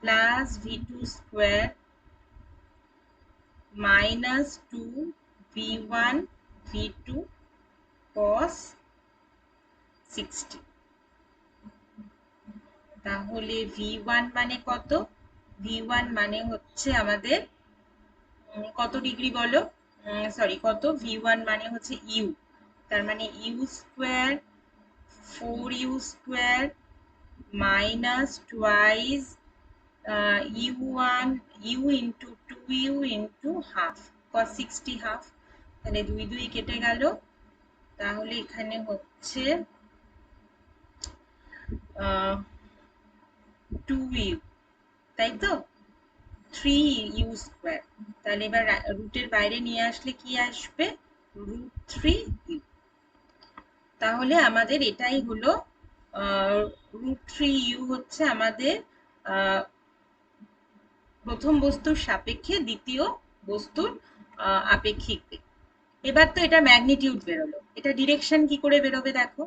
plus v2 square minus 2 v1 v2 cos 60। তাহলে v1 মানে কত, v1 মানে হচ্ছে আমাদের কত ডিগ্রি বলো, কত, v1 মানে হচ্ছে ইউ, তার মানে U square 4u square minus twice u1 u into 2u into half cos 60 half. তাহলে 2 2 কেটে গেল, তাহলে এখানে হচ্ছে 2u, তাই তো, 3u স্কোয়ার। তাহলে এবার রুটের বাইরে নিয়ে আসলে কি আসবে, √3u। তাহলে আমাদের এটাই হলো √3u হচ্ছে আমাদের প্রথম বস্তুর সাপেক্ষে দ্বিতীয় বস্তুর আপেক্ষিক বেগ। এবার তো এটা ম্যাগনিটিউড বেরোলো, এটা ডিরেকশন কি করে বেরোবে দেখো।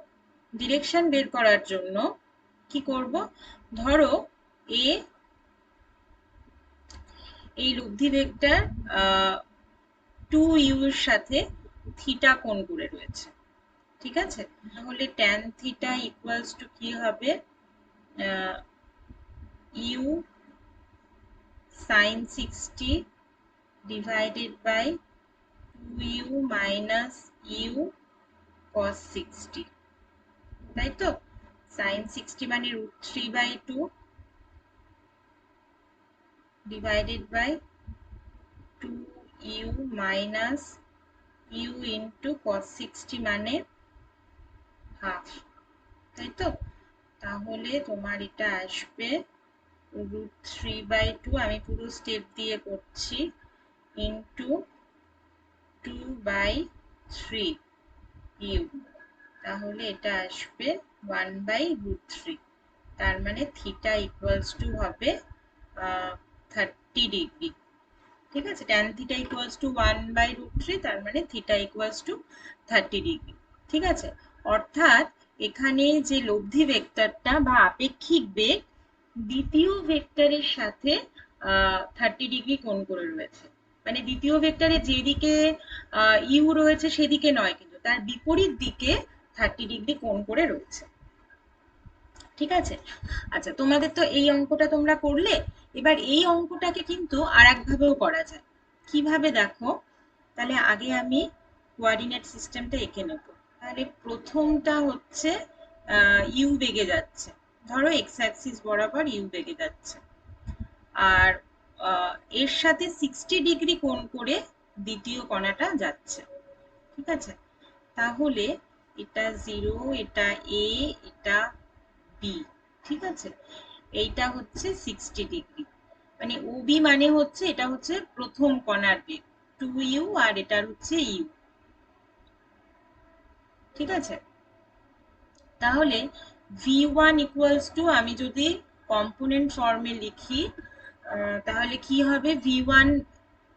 ডিরেকশন বের করার জন্য কি করব, ধরো এ এই লব্ধি ভেক্টর 2u এর সাথে থিটা কোণ করে রয়েছে, ঠিক আছে। তাহলে tan থিটা ইকুয়ালস টু কি হবে, u sin 60 divided by 2u minus u cos 60, তাই তো। sin 60 মানে √3/2 divided by 2u minus u into cos 60 মানে হাফ, তাই তো। তাহলে তোমার এটা আসবে √3/2, আমি পুরো স্টেপ দিয়ে করছি, ইন্টু 2/3u, তাহলে এটা আসবে 1/√3। তার মানে থিটা ইকুয়ালস টু হবে 30 ডিগ্রি, ঠিক আছে। tan থিটা ইকুয়ালস টু 1/√3, তার মানে থিটা ইকুয়ালস টু 30 ডিগ্রি, ঠিক আছে। অর্থাৎ এখানে যে লব্ধি ভেক্টরটা বা আপেক্ষিক বেগ দ্বিতীয় ভেক্টরের সাথে 30 ডিগ্রি কোণ করে রয়েছে, মানে দ্বিতীয় ভেক্টরে যেদিকে ইউ রয়েছে সেদিকে নয়, কিন্তু তার বিপরীত দিকে 30 ডিগ্রি কোণ করে রয়েছে, ঠিক আছে। আচ্ছা, তোমাদের তো এই অঙ্কটা তোমরা করলে, এবার এই অঙ্কটাকে কিন্তু আর একভাবেও করা যায়। কিভাবে দেখো, তাহলে আগে আমি কোঅর্ডিনেট সিস্টেমটা এঁকে নেব। তাহলে প্রথমটা হচ্ছে ইউ বেগে যাচ্ছে, ধরো এক্স অ্যাক্সিস বরাবর ইউ বেগে যাচ্ছে, আর এর সাথে 60 ডিগ্রি কোণ করে দ্বিতীয় কণাটা যাচ্ছে, ঠিক আছে। তাহলে এটা 0, এটা এ, এটা বি, ঠিক আছে। এইটা হচ্ছে 60 ডিগ্রি, মানে ওবি মানে হচ্ছে এটা হচ্ছে প্রথম কণার বেগ 2u, আর এটার হচ্ছে ইউ, ঠিক আছে। তাহলে v1 ইকুয়ালস টু, আমি যদি কম্পোনেন্ট ফর্মে লিখি তাহলে কি হবে, v1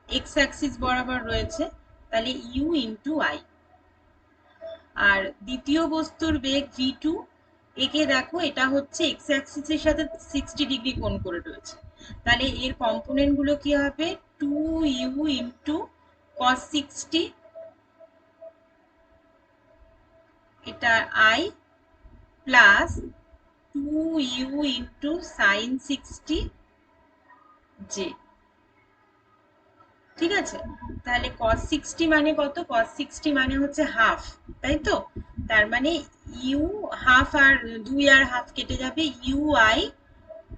এক্স অ্যাক্সিস বরাবর রয়েছে, তাহলে u ইন্টু আই। আর দ্বিতীয় বস্তুর বেগ v2, একে দেখো এটা হচ্ছে এক্স অ্যাক্সিসের সাথে 60 ডিগ্রি কোণ করে রয়েছে, তাহলে এর কম্পোনেন্ট গুলো কি হবে, 2u ইন্টু cos 60, এটা i, plus 2u into sin 60 j, ঠিক আছে। তাহলে cos 60 মানে কত, cos 60 মানে হচ্ছে হাফ, তাই তো। তার মানে ইউ হাফ, আর 2 আর হাফ কেটে যাবে, ইউ আই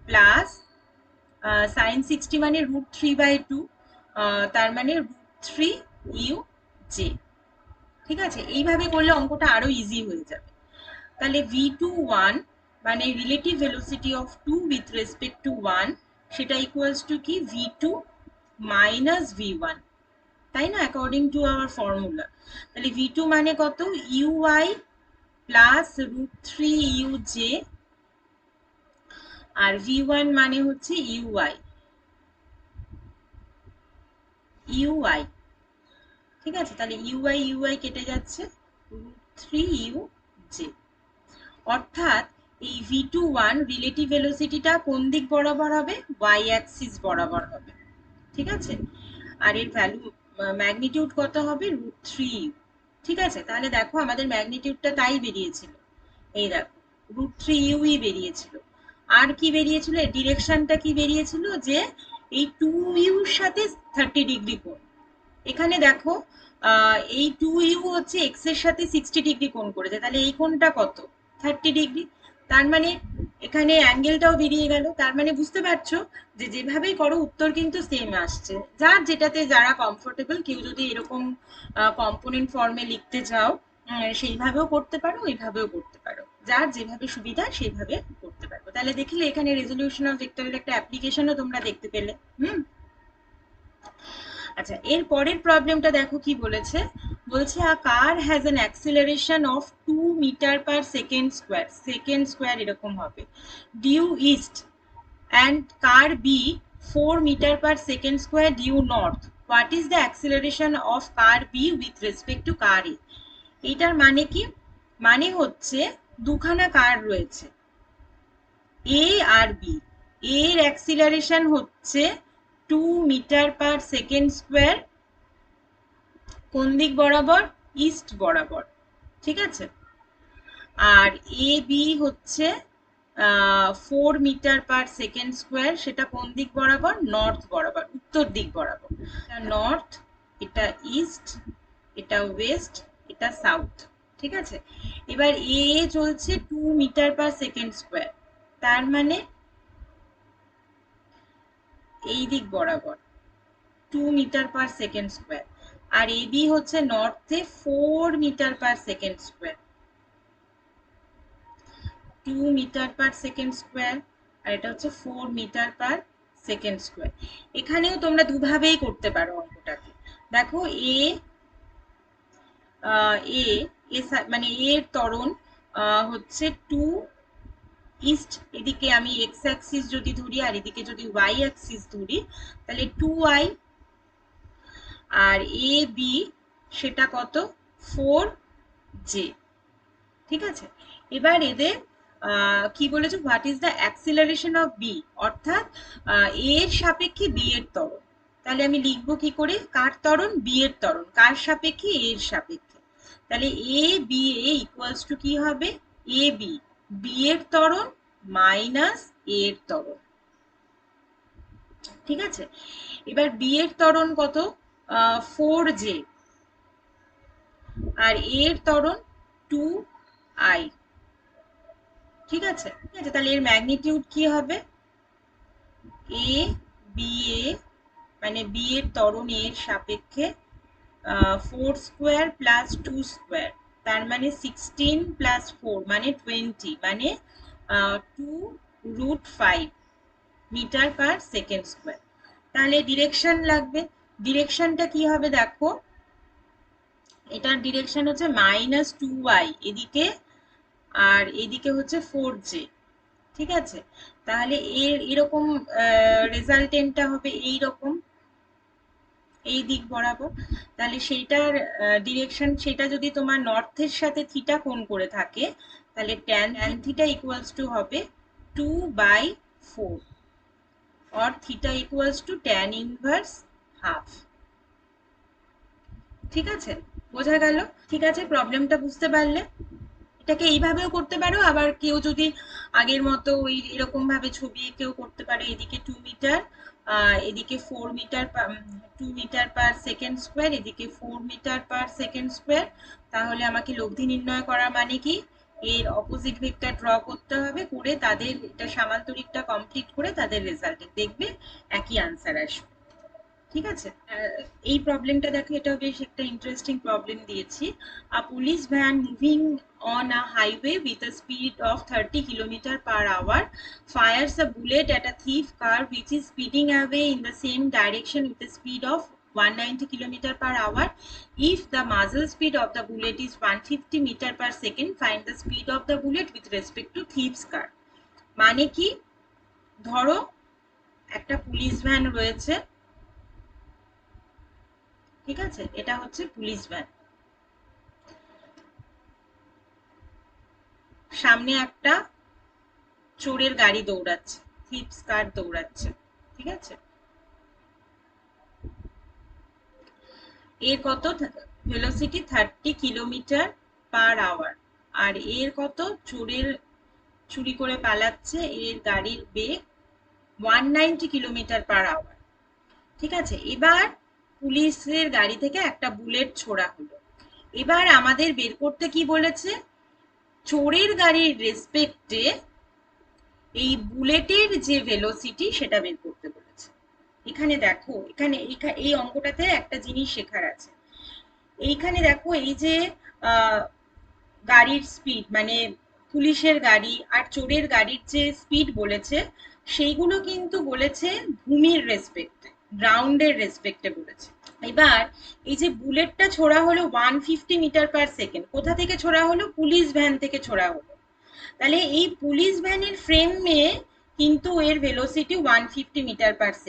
প্লাস sin 60 মানে √3/2, তার মানে √3u j, ঠিক আছে। এইভাবে করলে অঙ্কটা আরো ইজি হয়ে যাবে। তাহলে v21 মানে relative velocity of 2 with respect two 1, সেটা ইকুয়ালস টু কি, v2 মাইনাস v1, তাই না, অ্যাকর্ডিং টু আওয়ার ফর্মুলা। তাহলে v2 মানে কত, ui প্লাস √3uj, আর v1 মানে হচ্ছে ui, ঠিক আছে। তাহলে ui কেটে যাচ্ছে, √3uj। অর্থাৎ এই v21 রিলেটিভ ভেলোসিটিটা কোন দিক বরাবর হবে, y অ্যাক্সিস বরাবর হবে, ঠিক আছে। আর এর ভ্যালু ম্যাগনিটিউড কত হবে, √3u, ঠিক আছে। তাহলে দেখো আমাদের ম্যাগনিটিউডটা তাই বেরিয়েছিল, এই দেখো √3uই বেরিয়েছিল। আর কি বেরিয়েছিল, ডিরেকশনটা কি বেরিয়েছিল, যে এই 2u এর সাথে 30 ডিগ্রি কোণ। এখানে দেখো এই 2u হচ্ছে x এর সাথে 60 ডিগ্রি কোণ করেছে, তাহলে এই কোণটা কত, 30 ডিগ্রি। তার মানে এখানে অ্যাঙ্গেলটাও বেরিয়ে গেল, তার মানে বুঝতে পারছো যে যেভাবেই করো উত্তর কিন্তু সেম আসছে। যার যেটাতে যারা কমফোর্টেবল, কেউ যদি এরকম কম্পোনেন্ট ফর্মে লিখতে চাও সেইভাবেও করতে পারো, ওইভাবেও করতে পারো, যার যেভাবে সুবিধা সেইভাবে করতে পারো। তাহলে দেখলে এখানে রেজলিউশন অফ ভেক্টরের একটা অ্যাপ্লিকেশনও তোমরা দেখতে পেলে। আচ্ছা, এর পরের প্রবলেমটা দেখো কি বলেছে, বলছে a car has an acceleration of 2 metre per second square এরকম হবে, due east, and car B 4 metre per second square due north, what is the acceleration of car B with respect to car A. এইটার মানে কি, মানে হচ্ছে দুখানা কার রয়েছে এ আর B, এর অ্যাক্সিলারেশন হচ্ছে 2 মিটার পার সেকেন্ড স্কোয়ার, কোন দিক বরাবর, ইস্ট বরাবর, ঠিক আছে। আর এ বি হচ্ছে 4 মিটার পার সেকেন্ড স্কোয়ার, সেটা কোন দিক বরাবর, নর্থ বরাবর, উত্তর দিক বরাবর। এটা নর্থ, এটা ইস্ট, এটা ওয়েস্ট, এটা সাউথ, ঠিক আছে। এবার এ চলছে 2 মিটার পার সেকেন্ড স্কোয়ার, তার মানে এই দিক বরাবর 2 মিটার পার সেকেন্ড স্কোয়ার। আর এ বি হচ্ছে নর্থে 4 metre per second square, 2 metre per second square, আর এটা হচ্ছে 4 মিটার পার সেকেন্ড স্কোয়ার। এখানেও তোমরা দুভাবেই করতে পারো অঙ্কটাকে। দেখো এ মানে এর ত্বরণ হচ্ছে 2 ইস্ট, এদিকে আমি এক্স অ্যাক্সিস যদি ধরি আর এদিকে যদি ওয়াই অ্যাক্সিস ধরি তাহলে 2i, আর এ বি সেটা কত, 4j, ঠিক আছে। এবার এদের কি বলেছে, what is the acceleration of B, অর্থাৎ এর সাপেক্ষে বি এর ত্বরণ। তাহলে আমি লিখবো কি করে, কার ত্বরণ, বি এর ত্বরণ, কার সাপেক্ষে, এর সাপেক্ষে। তাহলে A B A equals to কি হবে, এ বি, বি এর ত্বরণ মাইনাস এ এর ত্বরণ, ঠিক আছে। এবার বি এর ত্বরণ কত, 4j, আর এর ত্বরণ 2i, ঠিক আছে। তাহলে এর ম্যাগনিটিউড কি হবে, এ বি এ মানে বি এর ত্বরণ এর সাপেক্ষে 4 স্কোয়ার প্লাস 2 স্কোয়ার, তার মানে 16 প্লাস 4 মানে 20, মানে 2√5 মিটার পার সেকেন্ড স্কোয়ার। তাহলে ডিরেকশন লাগবে, ডিরেকশনটা কি হবে দেখো, এটার ডিরেকশন হচ্ছে -2i এদিকে, আর এদিকে হচ্ছে 4j, ঠিক আছে। তাহলে এর এরকম রেজাল্টেন্টটা হবে এই রকম, এই দিক বরাবর। তাহলে সেইটার ডিরেকশন, সেটা যদি তোমার নর্থের সাথে থিটা কোণ করে থাকে তাহলে ট্যান থিটা ইকুয়ালস টু হবে 2/4, or theta equals to tan inverse half, ঠিক আছে, বোঝা গেল। ঠিক আছে, প্রবলেমটা বুঝতে পারলে। এটাকে এইভাবেও করতে পারো, আবার কেউ যদি আগের মতো ওই এরকম ভাবে ছবি এঁকেও করতে পারে, এদিকে 2 মিটার, এদিকে 4 metre, 2 metre per second square, এদিকে 4 মিটার পার সেকেন্ড স্কোয়ার। তাহলে আমাকে লব্ধি নির্ণয় করা মানে কি, এর অপোজিট ভেক্টর ড্র করতে হবে, করে তাদের এটা সামান্তরিকটা কমপ্লিট করে তাদের রেজাল্টে দেখবে একই আনসার আসবে, ঠিক আছে। এই প্রবলেমটা দেখো, এটাও বেশ একটা ইন্টারেস্টিং প্রবলেম দিয়েছি। আ police van moving on a highway with a speed of 30 km/h fires a bullet at a thief car which is speeding away in the same direction with a speed of 190 km/h. If the muzzle speed of the bullet is 150 m/s, find the speed of the bullet with respect to thief's car. মানে কি, ধরো একটা police van রয়েছে, ঠিক আছে, এটা হচ্ছে police van, সামনে একটা চোরের গাড়ি দৌড়াচ্ছে, থিপস কার দৌড়াচ্ছে, ঠিক আছে। এর কত ভেলোসিটি 30 km/h, আর এর কত, চোরের চুরি করে পালাচ্ছে, এর গাড়ির বেগ 190 km/h, ঠিক আছে। এবার পুলিশের গাড়ি থেকে একটা বুলেট ছোড়া হলো। এবার আমাদের বের করতে কি বলেছে, চোরের গাড়ির রেসপেক্টে এই বুলেটের যে ভেলোসিটি সেটা বের করতে বলেছে। এখানে দেখো, এখানে এই অঙ্কটাতে একটা জিনিস শেখার আছে। এইখানে দেখো, এই যে গাড়ির স্পিড মানে পুলিশের গাড়ি আর চোরের গাড়ির যে স্পিড বলেছে, সেইগুলো কিন্তু বলেছে ভূমির রেসপেক্টে, গ্রাউন্ডের রেসপেক্টে বলেছে। এবার এই যে বুলেটটা ছোড়া হলো 150 m/s, কোথা থেকে ছোড়া হলো, পুলিশ ভ্যান থেকে ছোড়া হলো। তাহলে এই পুলিশ ভ্যানের ফ্রেমে কিন্তু এর ভেলোসিটি 150 m/s,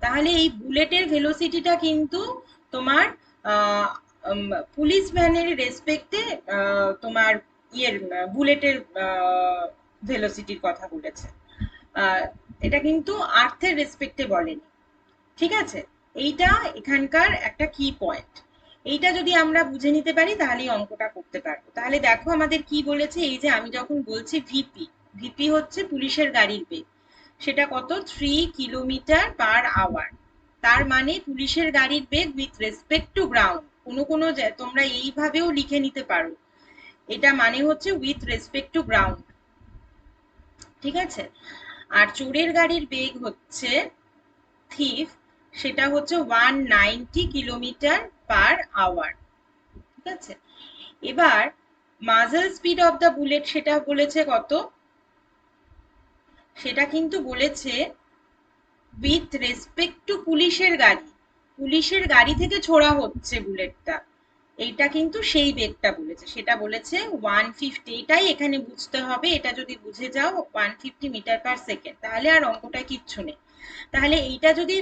তাহলে এই বুলেটের ভেলোসিটিটা কিন্তু তোমার পুলিশ ভ্যানের রেসপেক্টে তোমার ইয়ের বুলেটের ভেলোসিটির কথা বলেছে। এটা কিন্তু আর্থের রেসপেক্টে বলেনি, ঠিক আছে? এইটা এখানকার একটা কি পয়েন্ট। এইটা যদি আমরা বুঝে নিতে পারি তাহলেই অঙ্কটা করতে পারবো। তাহলে দেখো আমাদের কি বলেছে, এই যে আমি যখন বলছি ভিপি, ভিপি হচ্ছে পুলিশের গাড়ির বেগ, সেটা কত 3 কিলোমিটার/আওয়ার। তার মানে পুলিশের গাড়ির বেগ উইথ রেসপেক্ট টু গ্রাউন্ড, কোনো কোনো তোমরা এইভাবেও লিখে নিতে পারো, এটা মানে হচ্ছে উইথ রেসপেক্ট টু গ্রাউন্ড, ঠিক আছে? আর চোরের গাড়ির বেগ হচ্ছে থিফ, সেটা হচ্ছে 190 কিলোমিটার/আওয়ার, ঠিক আছে? এবার মাজল স্পিড অফ দ্য বুলেট সেটা বলেছে কত, সেটা কিন্তু বলেছে উইথ রেসপেক্ট টু পুলিশের গাড়ি, পুলিশের গাড়ি থেকে ছোড়া হচ্ছে বুলেটটা, এইটা কিন্তু সেই বেগটা বলেছে, সেটা বলেছে 150। এটাই এখানে বুঝতে হবে, এটা যদি বুঝে যাও 150 মিটার/সেকেন্ড, তাহলে আর অঙ্কটা কিচ্ছু নেই। তাহলে এইটা যদি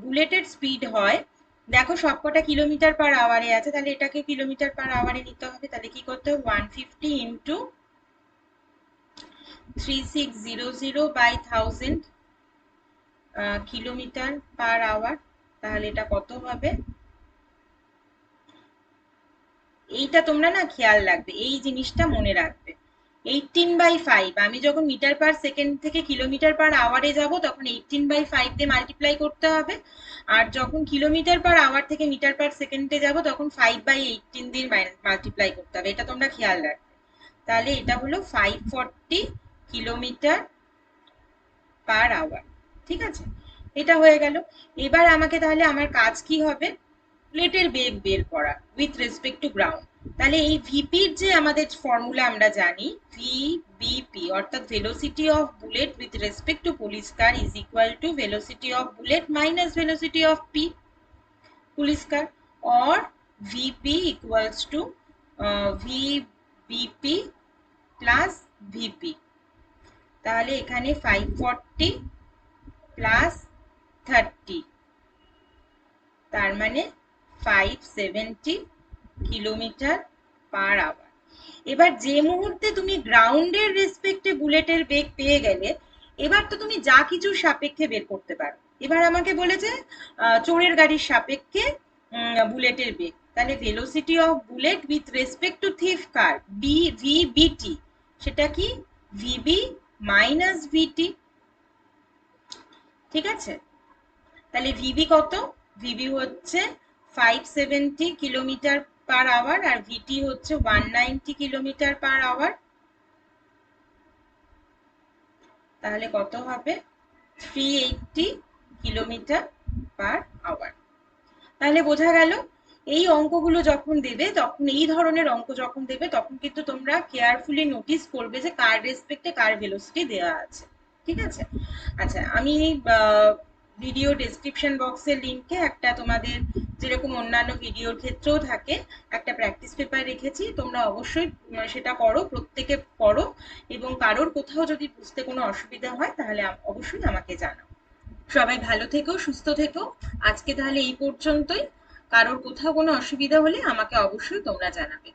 বুলেটের স্পিড হয়, দেখো সবকটা কিলোমিটার/আওয়ারে আছে, তাহলে এটাকে কিলোমিটার/আওয়ারে নিতে হবে। তাহলে কি করতে হবে, 150 ইন্টু 3600/1000 কিলোমিটার/আওয়ার, তাহলে এটা কত হবে। এইটা তোমরা না খেয়াল রাখবে, এই জিনিসটা মনে রাখবে। 18/5, আমি যখন মিটার/সেকেন্ড থেকে কিলোমিটার/আওয়ারে যাব তখন 18/5 দিয়ে মাল্টিপ্লাই করতে হবে, আর যখন কিলোমিটার/আওয়ার থেকে মিটার/সেকেন্ডে যাব তখন 5/18 দিয়ে মাল্টিপ্লাই করতে হবে, এটা তোমরা খেয়াল রাখবে। তাহলে এটা হলো 540 কিলোমিটার/আওয়ার, ঠিক আছে? এটা হয়ে গেল। এবার আমাকে তাহলে আমার কাজ কি হবে, বুলেটের বেগ বের করা উইথ রেসপেক্ট টু গ্রাউন্ড। তাহলে এই ভিপির যে আমাদের ফর্মুলা আমরা জানি, ভিবিপি অর্থাৎ velocity of bullet with respect to police car is equal to velocity of bullet minus velocity of P police car, or V P equals to V B P plus V P. তাহলে এখানে 540 plus 30, তার মানে 570 কিলোমিটার/আওয়ার। এবার যে মুহূর্তে তুমি গ্রাউন্ডের রেসপেক্টে বুলেটের বেগ পেয়ে গেলে, এবার তো তুমি যা কিছুর সাপেক্ষে বের করতে পারো। এবার আমাকে বলেছে চোরের গাড়ির সাপেক্ষে বুলেটের বেগ, তাহলে velocity of bullet with respect to thief car V B T, সেটা কি ভিবি মাইনাস ভিটি, ঠিক আছে? তাহলে ভিবি কত, ভিবি হচ্ছে 570 কিলোমিটার/আওয়ার আর ভিটি হচ্ছে 190 কিলোমিটার/আওয়ার। তাহলে কত হবে, 380 কিলোমিটার/আওয়ার। তাহলে বোঝা গেল, এই অঙ্কগুলো যখন দেবে, তখন এই ধরনের অঙ্ক যখন দেবে তখন কিন্তু তোমরা কেয়ারফুলি নোটিস করবে যে কার রেসপেক্টে কার ভেলোসিটি দেওয়া আছে, ঠিক আছে? আচ্ছা, আমি ভিডিও ডেসক্রিপশন বক্সের লিঙ্কে একটা তোমাদের যেরকম অন্যান্য ভিডিওর ক্ষেত্রেও থাকে একটা প্র্যাকটিস পেপার রেখেছি, তোমরা অবশ্যই সেটা করো, প্রত্যেকে করো, এবং কারোর কোথাও যদি বুঝতে কোনো অসুবিধা হয় তাহলে অবশ্যই আমাকে জানাও। সবাই ভালো থেকো, সুস্থ থেকো। আজকে তাহলে এই পর্যন্তই। কারোর কোথাও কোনো অসুবিধা হলে আমাকে অবশ্যই তোমরা জানাবে।